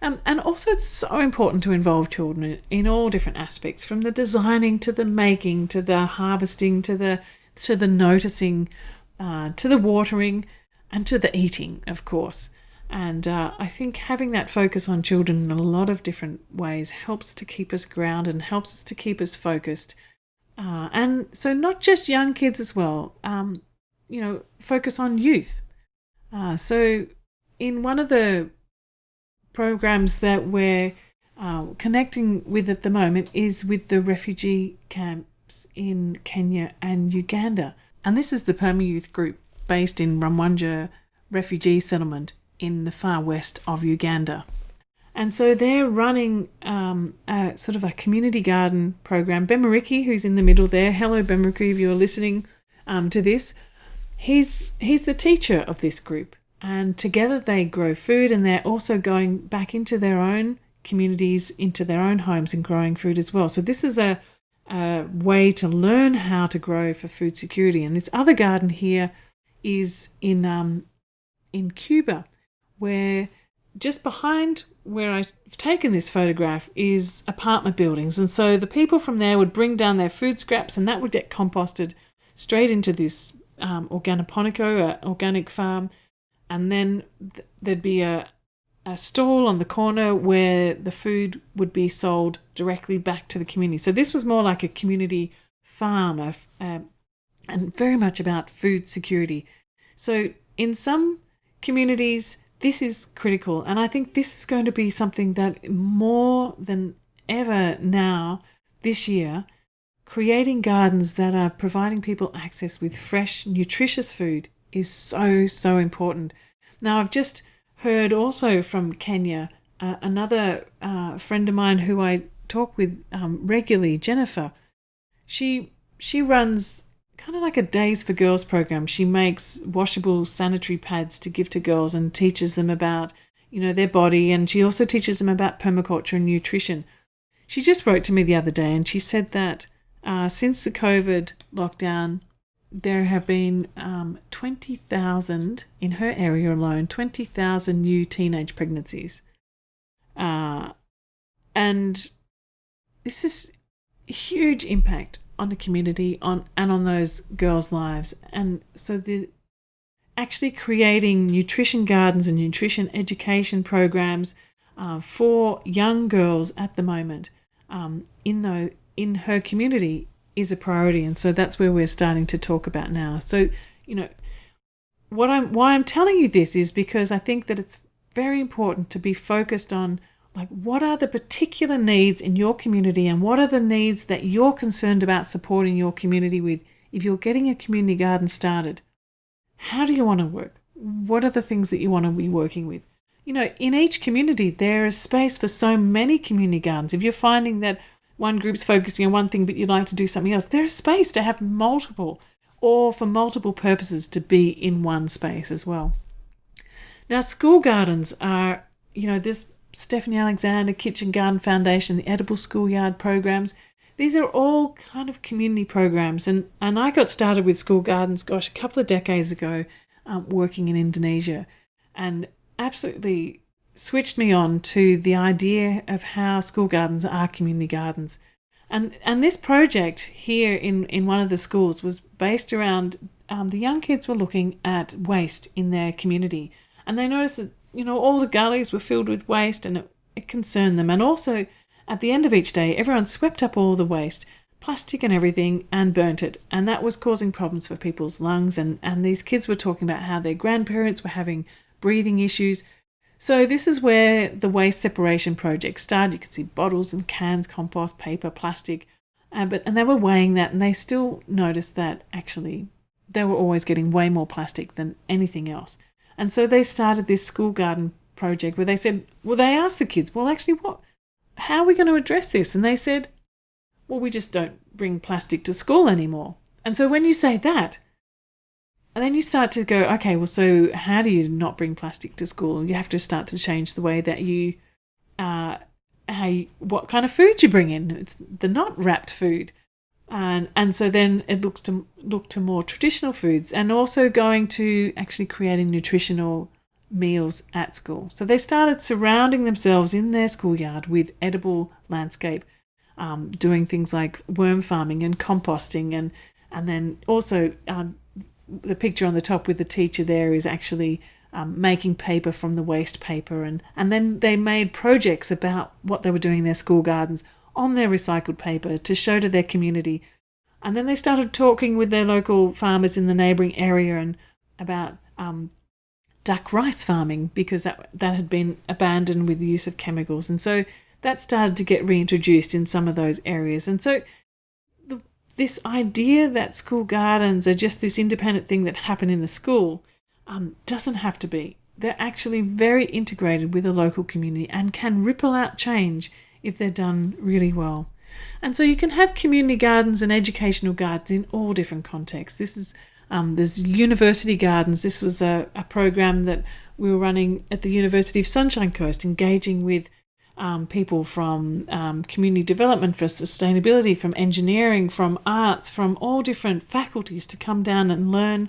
S1: And also it's so important to involve children in all different aspects, from the designing to the making to the harvesting to the noticing, to the watering and to the eating, of course. And I think having that focus on children in a lot of different ways helps to keep us grounded and helps us to keep us focused. And so not just young kids as well, focus on youth. So in one of the programs that we're connecting with at the moment is with the refugee camps in Kenya and Uganda. And this is the Perma Youth group based in Ramwanja refugee settlement in the far west of Uganda. And so they're running a sort of a community garden program. Bemariki, who's in the middle there, hello Bemariki if you're listening to this, he's the teacher of this group. And together they grow food, and they're also going back into their own communities, into their own homes and growing food as well. So this is a way to learn how to grow for food security. And this other garden here is in Cuba, where just behind where I've taken this photograph is apartment buildings. And so the people from there would bring down their food scraps, and that would get composted straight into this organiponico, organic farm. And then there'd be a stall on the corner where the food would be sold directly back to the community. So this was more like a community farm and very much about food security. So in some communities, this is critical. And I think this is going to be something that more than ever now, this year, creating gardens that are providing people access with fresh, nutritious food is so, so important. Now, I've just heard also from Kenya, another friend of mine who I talk with regularly, Jennifer, she runs kind of like a Days for Girls program. She makes washable sanitary pads to give to girls and teaches them about, their body, and she also teaches them about permaculture and nutrition. She just wrote to me the other day and she said that since the COVID lockdown, there have been 20,000 in her area alone, 20,000 new teenage pregnancies. And this is a huge impact on the community and on those girls' lives. And so actually creating nutrition gardens and nutrition education programs for young girls at the moment in her community is a priority. And so that's where we're starting to talk about now. So, why I'm telling you this is because I think that it's very important to be focused on what are the particular needs in your community and what are the needs that you're concerned about supporting your community with. If you're getting a community garden started, how do you want to work? What are the things that you want to be working with? In each community, there is space for so many community gardens. If you're finding that one group's focusing on one thing but you'd like to do something else, there's space to have multiple, or for multiple purposes to be in one space as well. Now, school gardens are, this Stephanie Alexander Kitchen Garden Foundation, the Edible Schoolyard programs. These are all kind of community programs. And I got started with school gardens, a couple of decades ago, working in Indonesia, and absolutely switched me on to the idea of how school gardens are community gardens. And this project here in one of the schools was based around the young kids were looking at waste in their community. And they noticed that all the gullies were filled with waste, and it concerned them. And also, at the end of each day, everyone swept up all the waste, plastic and everything, and burnt it. And that was causing problems for people's lungs. And these kids were talking about how their grandparents were having breathing issues. So this is where the waste separation project started. You could see bottles and cans, compost, paper, plastic. And they were weighing that, and they still noticed that actually they were always getting way more plastic than anything else. And so they started this school garden project where they said, they asked the kids, how are we going to address this? And they said, we just don't bring plastic to school anymore. And so when you say that, and then you start to go, okay, so how do you not bring plastic to school? You have to start to change the way that you, what kind of food you bring in. It's the not wrapped food. And so then it look to more traditional foods, and also going to actually creating nutritional meals at school. So they started surrounding themselves in their schoolyard with edible landscape, doing things like worm farming and composting, and then also the picture on the top with the teacher there is actually making paper from the waste paper, and then they made projects about what they were doing in their school gardens on their recycled paper to show to their community. And then they started talking with their local farmers in the neighbouring area and about duck rice farming, because that had been abandoned with the use of chemicals. And so that started to get reintroduced in some of those areas. And so this idea that school gardens are just this independent thing that happen in a school doesn't have to be. They're actually very integrated with the local community and can ripple out change if they're done really well. And so you can have community gardens and educational gardens in all different contexts. This is there's university gardens. This was a program that we were running at the University of Sunshine Coast, engaging with people from community development, for sustainability, from engineering, from arts, from all different faculties to come down and learn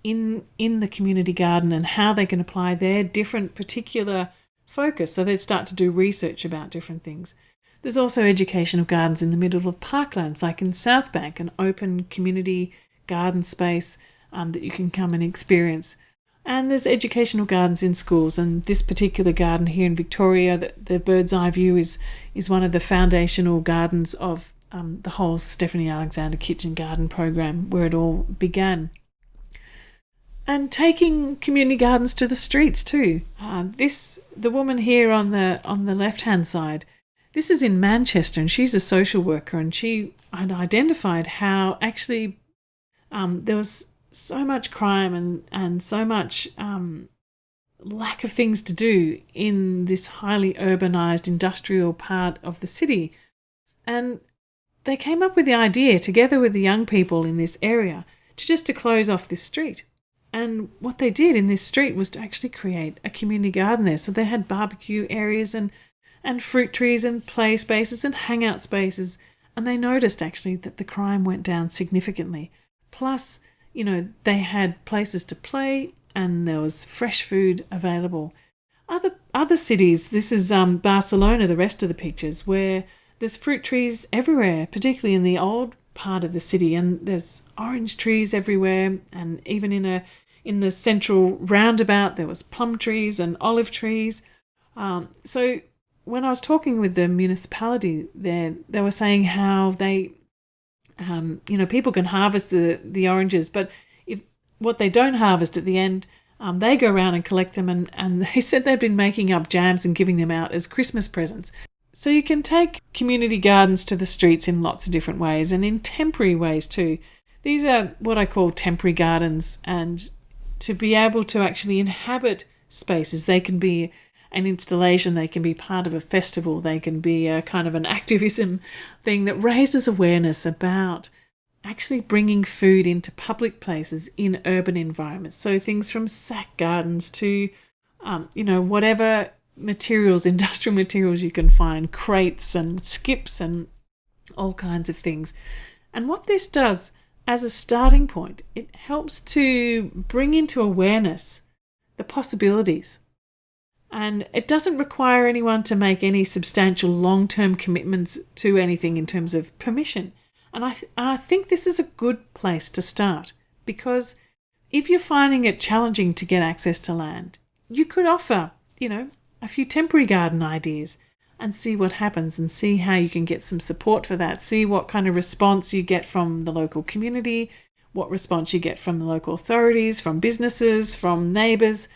S1: in the community garden and how they can apply their different particular focus. So they'd start to do research about different things. There's also educational gardens in the middle of parklands, like in South Bank, an open community garden space that you can come and experience. And there's educational gardens in schools, and this particular garden here in Victoria, the Bird's Eye View, is one of the foundational gardens of the whole Stephanie Alexander Kitchen Garden program, where it all began. And taking community gardens to the streets too. The woman here on the left-hand side, this is in Manchester, and she's a social worker, and she had identified how actually there was so much crime and so much lack of things to do in this highly urbanized industrial part of the city. And they came up with the idea, together with the young people in this area, to close off this street. And what they did in this street was to actually create a community garden there. So they had barbecue areas and fruit trees and play spaces and hangout spaces. And they noticed actually that the crime went down significantly. Plus, they had places to play and there was fresh food available. Other cities, this is Barcelona, the rest of the pictures, where there's fruit trees everywhere, particularly in the old part of the city, and there's orange trees everywhere, and even in the central roundabout there was plum trees and olive trees. So when I was talking with the municipality there, they were saying how they, people can harvest the oranges, but if what they don't harvest at the end, they go around and collect them, and they said they'd been making up jams and giving them out as Christmas presents. So you can take community gardens to the streets in lots of different ways, and in temporary ways too. These are what I call temporary gardens, and to be able to actually inhabit spaces, they can be an installation, they can be part of a festival, they can be a kind of an activism thing that raises awareness about actually bringing food into public places in urban environments. So things from sack gardens to, whatever materials, industrial materials you can find, crates and skips and all kinds of things. And what this does as a starting point, it helps to bring into awareness the possibilities. And it doesn't require anyone to make any substantial long-term commitments to anything in terms of permission. And I think this is a good place to start, because if you're finding it challenging to get access to land, you could offer, a few temporary garden ideas and see what happens, and see how you can get some support for that. See what kind of response you get from the local community, what response you get from the local authorities, from businesses, from neighbours.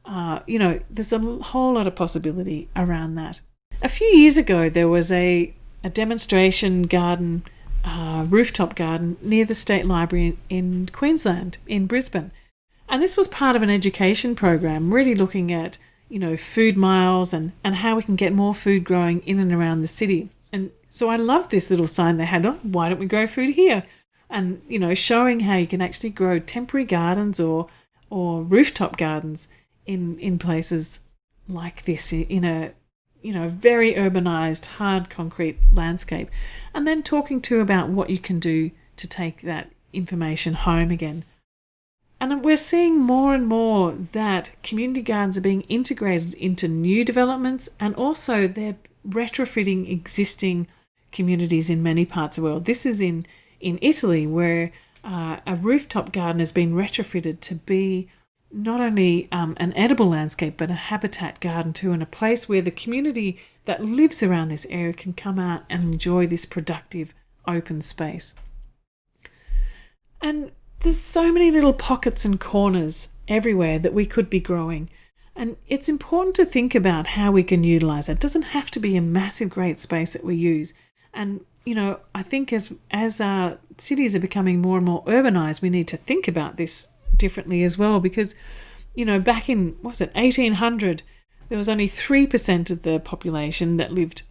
S1: There's a whole lot of possibility around that. A few years ago, there was a demonstration garden, rooftop garden near the State Library in Queensland, in Brisbane. And this was part of an education program, really looking at, food miles and how we can get more food growing in and around the city. And so I love this little sign they had on, why don't we grow food here? And, showing how you can actually grow temporary gardens or rooftop gardens in places like this, in a very urbanized, hard concrete landscape. And then talking about what you can do to take that information home again. And we're seeing more and more that community gardens are being integrated into new developments, and also they're retrofitting existing communities in many parts of the world. This is in Italy, where a rooftop garden has been retrofitted to be not only an edible landscape, but a habitat garden too, and a place where the community that lives around this area can come out and enjoy this productive open space. And there's so many little pockets and corners everywhere that we could be growing. And it's important to think about how we can utilise that. It doesn't have to be a massive, great space that we use. And, I think as our cities are becoming more and more urbanised, we need to think about this differently as well, because, back in, 1800, there was only 3% of the population that lived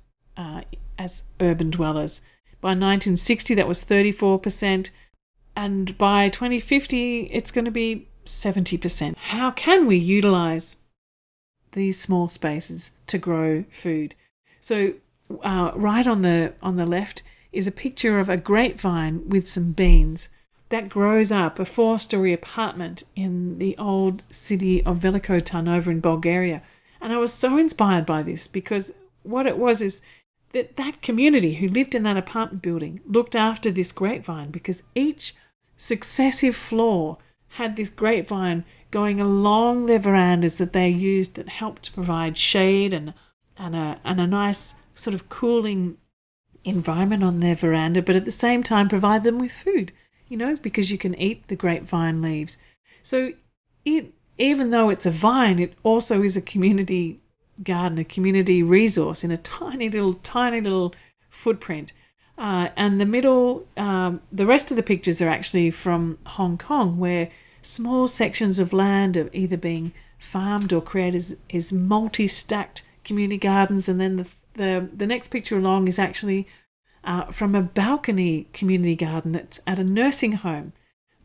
S1: as urban dwellers. By 1960, that was 34%. And by 2050, it's going to be 70%. How can we utilise these small spaces to grow food? So right on the left is a picture of a grapevine with some beans that grows up a 4-story apartment in the old city of Veliko Tarnovo in Bulgaria. And I was so inspired by this, because what it was is that community who lived in that apartment building looked after this grapevine, because each successive floor had this grapevine going along their verandas that they used, that helped to provide shade and a nice sort of cooling environment on their veranda, but at the same time provide them with food, because you can eat the grapevine leaves. So even though it's a vine, it also is a community garden, a community resource in a tiny little footprint. And the middle, the rest of the pictures are actually from Hong Kong, where small sections of land are either being farmed or created as multi-stacked community gardens. And then the next picture along is actually from a balcony community garden that's at a nursing home.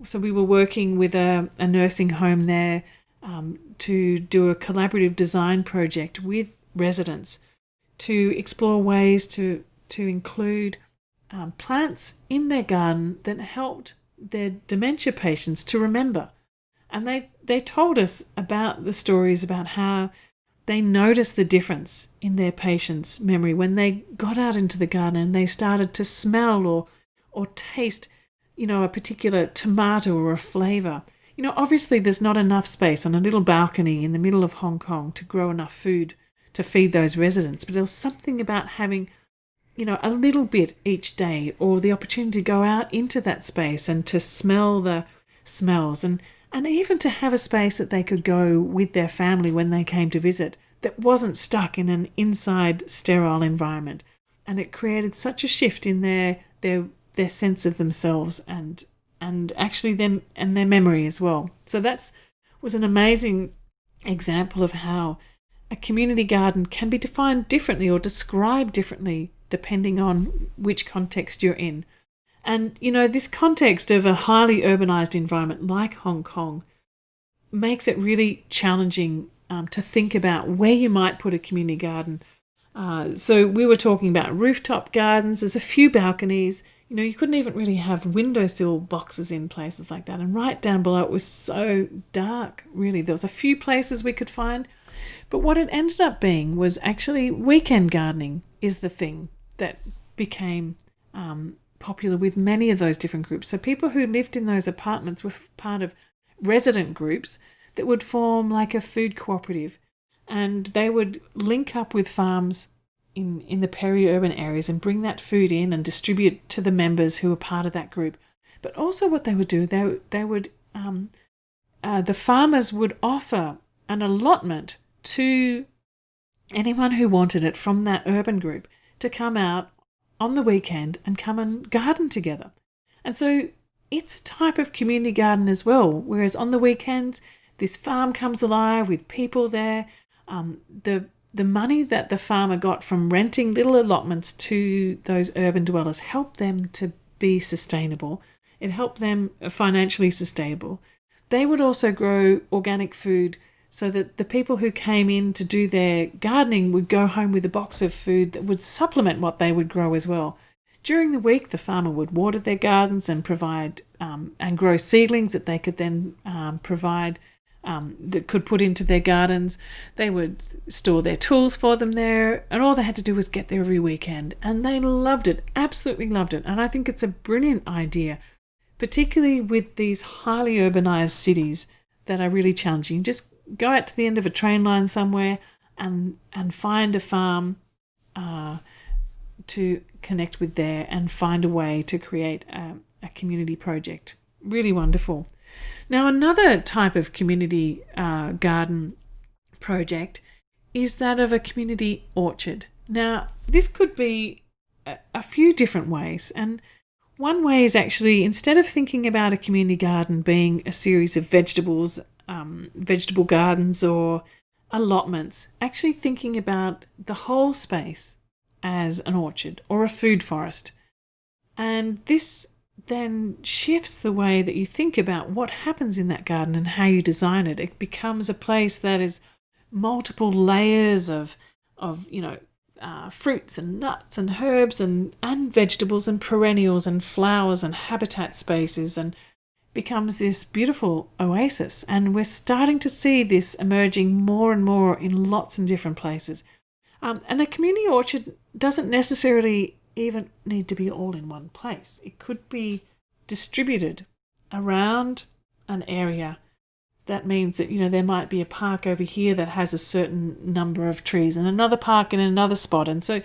S1: So we were working with a nursing home there to do a collaborative design project with residents to explore ways to include plants in their garden that helped their dementia patients to remember. And they told us about the stories about how they noticed the difference in their patients' memory when they got out into the garden and they started to smell or taste, a particular tomato or a flavour. Obviously there's not enough space on a little balcony in the middle of Hong Kong to grow enough food to feed those residents, but there was something about having, a little bit each day, or the opportunity to go out into that space and to smell the smells and even to have a space that they could go with their family when they came to visit that wasn't stuck in an inside sterile environment. And it created such a shift in their sense of themselves and actually them and their memory as well. So that was an amazing example of how a community garden can be defined differently or described differently depending on which context you're in. And, this context of a highly urbanized environment like Hong Kong makes it really challenging to think about where you might put a community garden. So we were talking about rooftop gardens. There's a few balconies. You couldn't even really have windowsill boxes in places like that. And right down below, it was so dark, really. There was a few places we could find. But what it ended up being was actually weekend gardening is the thing that became popular with many of those different groups. So people who lived in those apartments were part of resident groups that would form like a food cooperative, and they would link up with farms in the peri-urban areas and bring that food in and distribute to the members who were part of that group. But also what they would do, the farmers would offer an allotment to anyone who wanted it from that urban group to come out on the weekend and come and garden together. And so it's a type of community garden as well, whereas on the weekends, this farm comes alive with people there. The money that the farmer got from renting little allotments to those urban dwellers helped them to be sustainable. It helped them financially sustainable. They would also grow organic food so that the people who came in to do their gardening would go home with a box of food that would supplement what they would grow as well. During the week, the farmer would water their gardens and provide and grow seedlings that they could then provide that could put into their gardens. They would store their tools for them there, and all they had to do was get there every weekend. And they loved it, absolutely loved it. And I think it's a brilliant idea, particularly with these highly urbanized cities that are really challenging. Just go out to the end of a train line somewhere and find a farm to connect with there and find a way to create a community project. Really wonderful. Now, another type of community garden project is that of a community orchard. Now, this could be a few different ways. And one way is actually, instead of thinking about a community garden being a series of vegetable gardens or allotments, actually thinking about the whole space as an orchard or a food forest. And this then shifts the way that you think about what happens in that garden and how you design it. It becomes a place that is multiple layers of fruits and nuts and herbs and vegetables and perennials and flowers and habitat spaces, and becomes this beautiful oasis. And we're starting to see this emerging more and more in lots of different places. And a community orchard doesn't necessarily even need to be all in one place. It could be distributed around an area. That means that, there might be a park over here that has a certain number of trees and another park in another spot. And so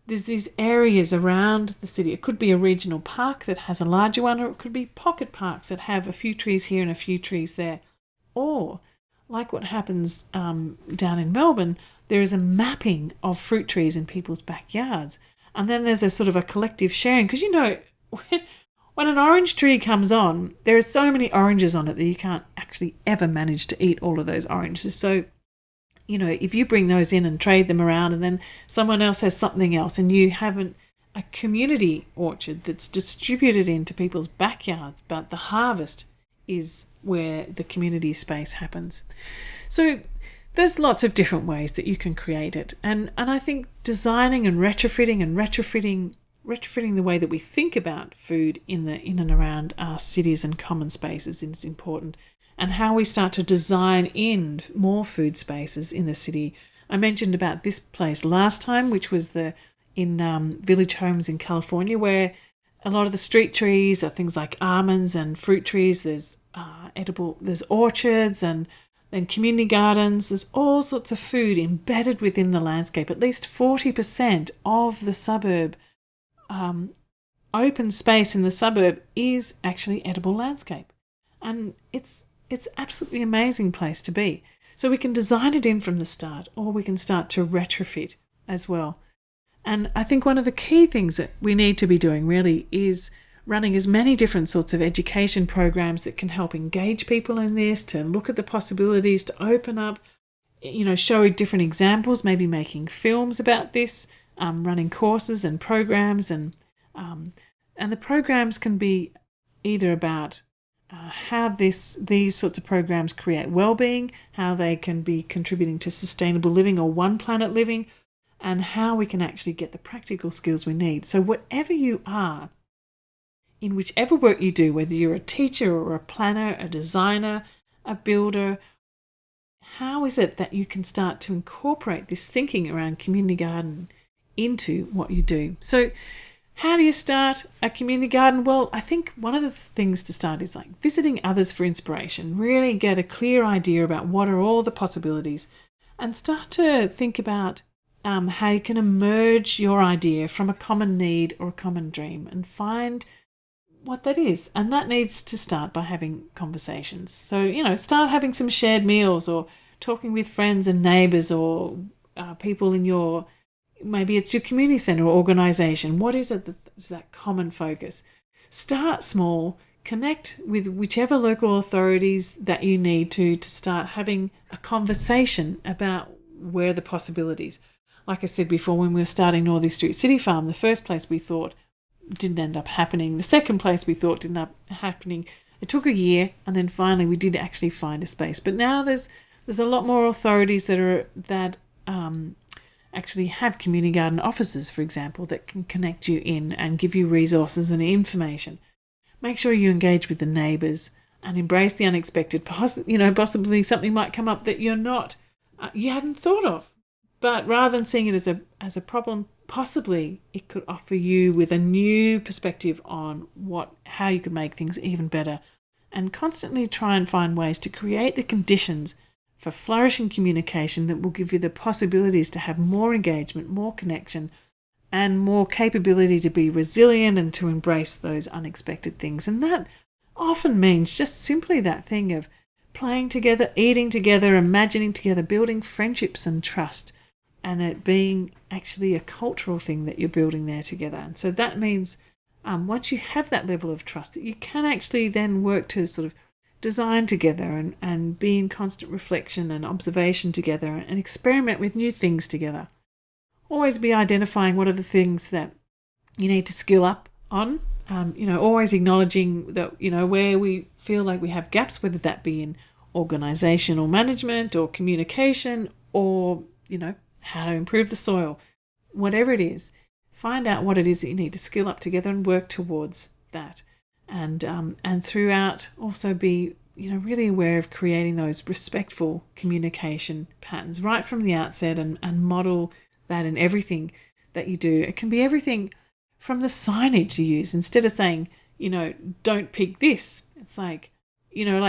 S1: there's these areas around the city. It could be a regional park that has a larger one, or it could be pocket parks that have a few trees here and a few trees there. Or, like what happens down in Melbourne, there is a mapping of fruit trees in people's backyards. And then there's a sort of a collective sharing. Because, when an orange tree comes on, there are so many oranges on it that you can't actually ever manage to eat all of those oranges. So, if you bring those in and trade them around, and then someone else has something else and you haven't a community orchard that's distributed into people's backyards, but the harvest is where the community space happens. So there's lots of different ways that you can create it. And I think designing and retrofitting the way that we think about food in and around our cities and common spaces is important. And how we start to design in more food spaces in the city. I mentioned about this place last time, which was in village homes in California, where a lot of the street trees are things like almonds and fruit trees. There's there's orchards and then community gardens. There's all sorts of food embedded within the landscape. At least 40% of the suburb open space in the suburb is actually edible landscape, and it's absolutely amazing place to be. So we can design it in from the start, or we can start to retrofit as well. And I think one of the key things that we need to be doing really is running as many different sorts of education programs that can help engage people in this, to look at the possibilities, to open up, show different examples, maybe making films about this, running courses and programs, and the programs can be either about how these sorts of programs create well-being, how they can be contributing to sustainable living or one planet living, and how we can actually get the practical skills we need. So whatever you are, in whichever work you do, whether you're a teacher or a planner, a designer, a builder, how is it that you can start to incorporate this thinking around community garden into what you do? So how do you start a community garden? Well, I think one of the things to start is like visiting others for inspiration. Really get a clear idea about what are all the possibilities, and start to think about how you can emerge your idea from a common need or a common dream, and find what that is. And that needs to start by having conversations. So, start having some shared meals, or talking with friends and neighbours, or people in maybe it's your community centre or organisation. What is it that is that common focus? Start small, connect with whichever local authorities that you need to start having a conversation about where are the possibilities. Like I said before, when we were starting Northey Street City Farm, the first place we thought didn't end up happening. The second place we thought didn't end up happening. It took a year, and then finally we did actually find a space. But now there's a lot more authorities that actually have community garden offices, for example, that can connect you in and give you resources and information. Make sure you engage with the neighbours and embrace the unexpected. Possibly something might come up that you hadn't thought of. But rather than seeing it as a problem, possibly it could offer you with a new perspective on how you could make things even better, and constantly try and find ways to create the conditions for flourishing communication that will give you the possibilities to have more engagement, more connection, and more capability to be resilient and to embrace those unexpected things. And that often means just simply that thing of playing together, eating together, imagining together, building friendships and trust, and it being actually a cultural thing that you're building there together. And so that means once you have that level of trust, that you can actually then work to sort of design together and be in constant reflection and observation together, and experiment with new things together. Always be identifying what are the things that you need to skill up on. Always acknowledging that, where we feel like we have gaps, whether that be in organisational management or communication, or, how to improve the soil. Whatever it is, find out what it is that you need to skill up together and work towards that. And throughout also be, really aware of creating those respectful communication patterns right from the outset, and model that in everything that you do. It can be everything from the signage you use. Instead of saying, don't pick this, it's like,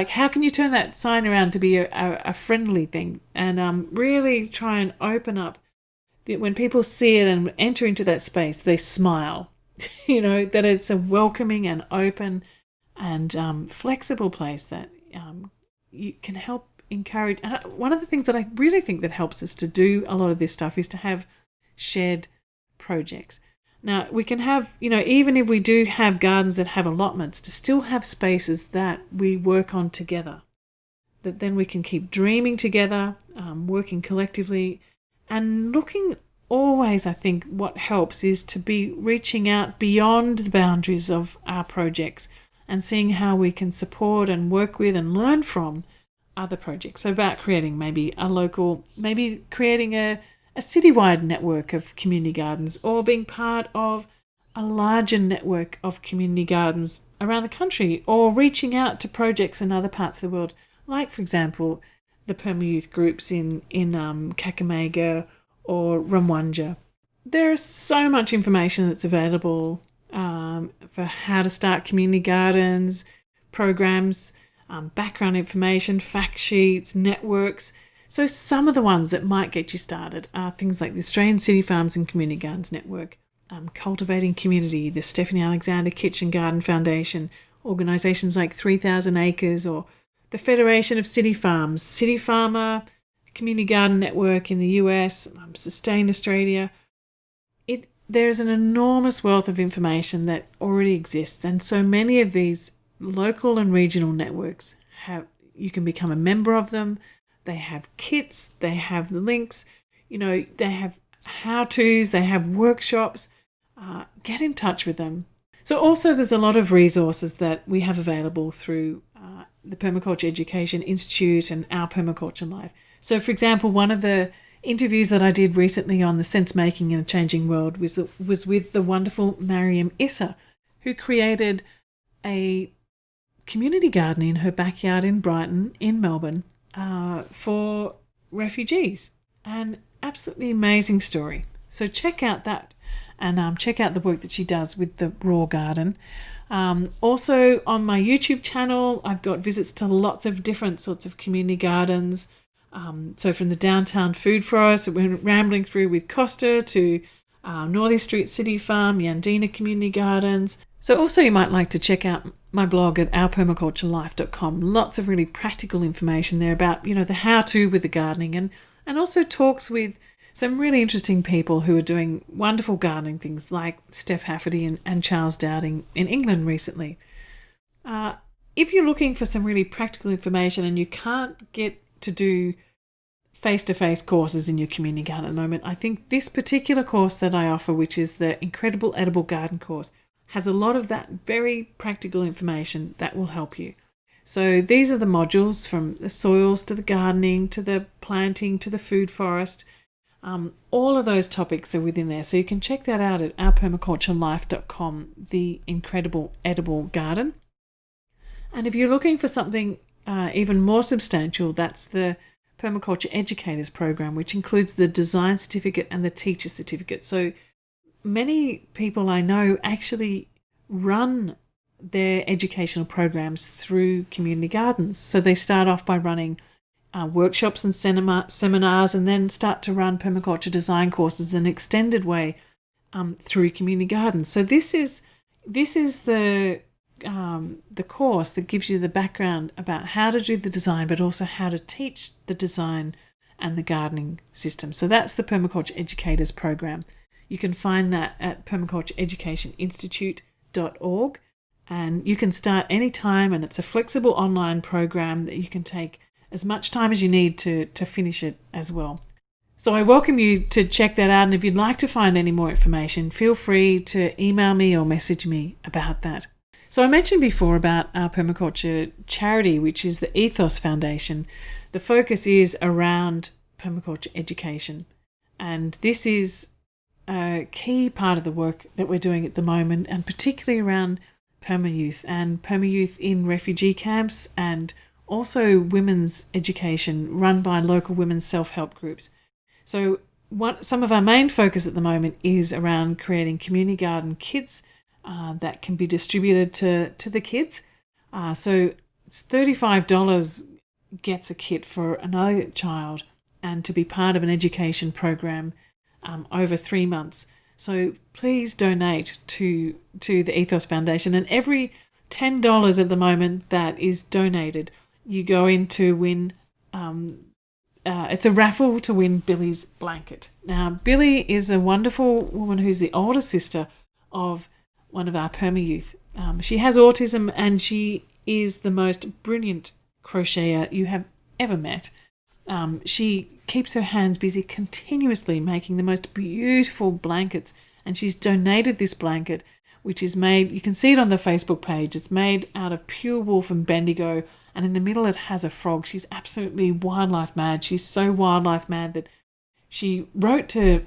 S1: how can you turn that sign around to be a friendly thing, and really try and open up when people see it and enter into that space, they smile. That it's a welcoming and open and flexible place that you can help encourage. And one of the things that I really think that helps us to do a lot of this stuff is to have shared projects. Now, we can have, even if we do have gardens that have allotments, to still have spaces that we work on together, that then we can keep dreaming together, working collectively, and looking always, I think, what helps is to be reaching out beyond the boundaries of our projects and seeing how we can support and work with and learn from other projects. So about creating maybe creating a citywide network of community gardens, or being part of a larger network of community gardens around the country, or reaching out to projects in other parts of the world, like, for example, the Perma-Youth groups in Kakamega or Ramwanja. There is so much information that's available for how to start community gardens, programs, background information, fact sheets, networks. So some of the ones that might get you started are things like the Australian City Farms and Community Gardens Network, Cultivating Community, the Stephanie Alexander Kitchen Garden Foundation, organisations like 3,000 Acres, or the Federation of City Farms, City Farmer, Community Garden Network in the US, Sustain Australia. There's an enormous wealth of information that already exists, and so many of these local and regional networks you can become a member of them. They have kits, they have the links, they have how-tos, they have workshops. Get in touch with them. So also there's a lot of resources that we have available through the Permaculture Education Institute and Our Permaculture Life. So, for example, one of the interviews that I did recently on the sense making in a changing world was with the wonderful Mariam Issa, who created a community garden in her backyard in Brighton, in Melbourne, for refugees. An absolutely amazing story. So check out that, and check out the work that she does with the raw garden. Also on my YouTube channel, I've got visits to lots of different sorts of community gardens. So from the downtown food forest that we're rambling through with Costa, to Northey Street City Farm, Yandina Community Gardens. So also you might like to check out my blog at ourpermaculturelife.com. Lots of really practical information there about, the how-to with the gardening, and also talks with some really interesting people who are doing wonderful gardening things, like Steph Hafferty and Charles Dowding in England recently. If you're looking for some really practical information and you can't get to do face-to-face courses in your community garden at the moment, I think this particular course that I offer, which is the Incredible Edible Garden course, has a lot of that very practical information that will help you. So these are the modules, from the soils to the gardening to the planting to the food forest. All of those topics are within there. So you can check that out at ourpermaculturelife.com, the Incredible Edible Garden. And if you're looking for something even more substantial, that's the Permaculture Educators Program, which includes the Design Certificate and the Teacher Certificate. So many people I know actually run their educational programs through community gardens. So they start off by running workshops and seminars, and then start to run permaculture design courses in an extended way through community gardens. So this is the course that gives you the background about how to do the design, but also how to teach the design and the gardening system. So that's the Permaculture Educators Program. You can find that at permacultureeducationinstitute.org, and you can start anytime, and it's a flexible online program that you can take as much time as you need to finish it as well. So I welcome you to check that out, and if you'd like to find any more information, feel free to email me or message me about that. So I mentioned before about our permaculture charity, which is the Ethos Foundation. The focus is around permaculture education, and this is a key part of the work that we're doing at the moment, and particularly around Perma-Youth and Perma-Youth in refugee camps, and also women's education run by local women's self-help groups. So some of our main focus at the moment is around creating community garden kits that can be distributed to the kids. So it's $35 gets a kit for another child, and to be part of an education program over 3 months. So please donate to the Ethos Foundation, and every $10 at the moment that is donated, you go in to win, it's a raffle to win Billy's blanket. Now, Billy is a wonderful woman who's the older sister of one of our Perma-Youth. She has autism, and she is the most brilliant crocheter you have ever met. She keeps her hands busy continuously making the most beautiful blankets, and she's donated this blanket, which is made, you can see it on the Facebook page, it's made out of pure wool from Bendigo, and in the middle it has a frog. She's absolutely wildlife mad. She's so wildlife mad that she wrote to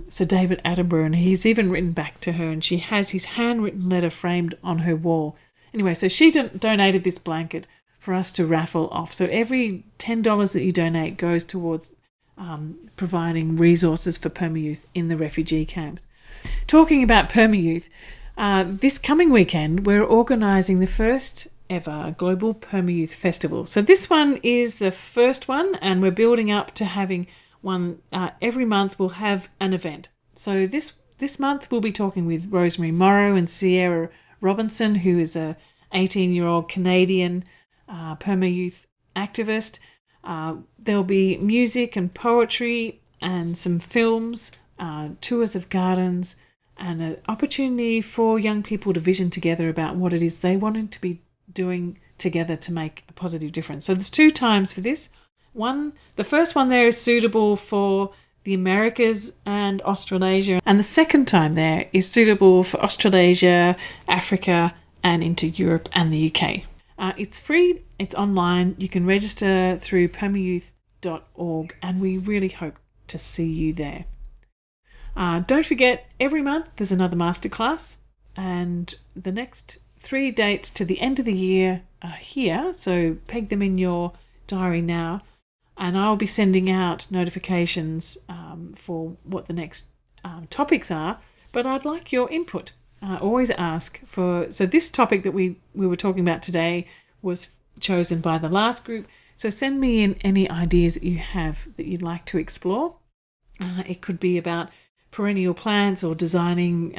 S1: Sir David Attenborough, and he's even written back to her, and she has his handwritten letter framed on her wall. Anyway, so she donated this blanket for us to raffle off. So every $10 that you donate goes towards providing resources for Perma-youth in the refugee camps. Talking about Perma-youth, this coming weekend we're organising the first ever Global Perma-youth Festival. So this one is the first one, and we're building up to having one every month. We'll have an event. So this month we'll be talking with Rosemary Morrow and Sierra Robinson, who is a 18-year-old Canadian Perma-youth activist. There'll be music and poetry and some films, tours of gardens, and an opportunity for young people to vision together about what it is they wanted to be doing together to make a positive difference. So there's 2 times for this. The first one there is suitable for the Americas and Australasia, and the second time there is suitable for Australasia, Africa, and into Europe and the UK. It's free, it's online, you can register through permayouth.org, and we really hope to see you there. Don't forget, every month there's another masterclass, and the next 3 dates to the end of the year are here, so peg them in your diary now, and I'll be sending out notifications for what the next topics are, but I'd like your input. Always ask for, so this topic that we were talking about today was chosen by the last group, so send me in any ideas that you have that you'd like to explore. It could be about perennial plants or designing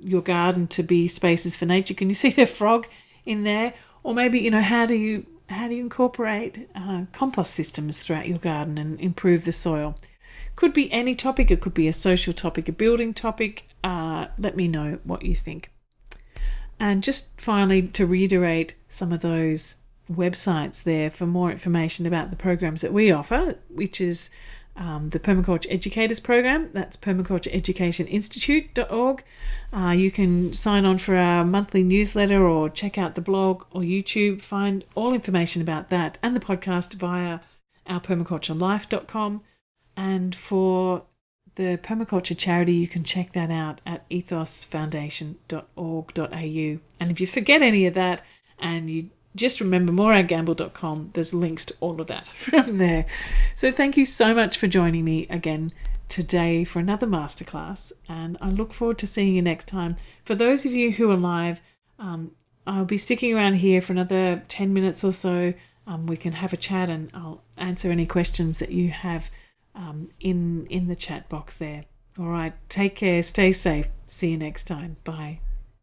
S1: your garden to be spaces for nature. Can you see the frog in there? Or maybe, how do you incorporate compost systems throughout your garden and improve the soil? Could be any topic. It could be a social topic, a building topic. Let me know what you think. And just finally, to reiterate some of those websites there for more information about the programs that we offer, which is the Permaculture Educators Program. That's permacultureeducationinstitute.org. You can sign on for our monthly newsletter or check out the blog or YouTube. Find all information about that and the podcast via our permaculturelife.com. And for the permaculture charity, you can check that out at ethosfoundation.org.au. And if you forget any of that and you just remember moraggamble.com, there's links to all of that from there. So thank you so much for joining me again today for another masterclass, and I look forward to seeing you next time. For those of you who are live, I'll be sticking around here for another 10 minutes or so. We can have a chat and I'll answer any questions that you have in the chat box there. All right, take care, stay safe. See you next time. Bye.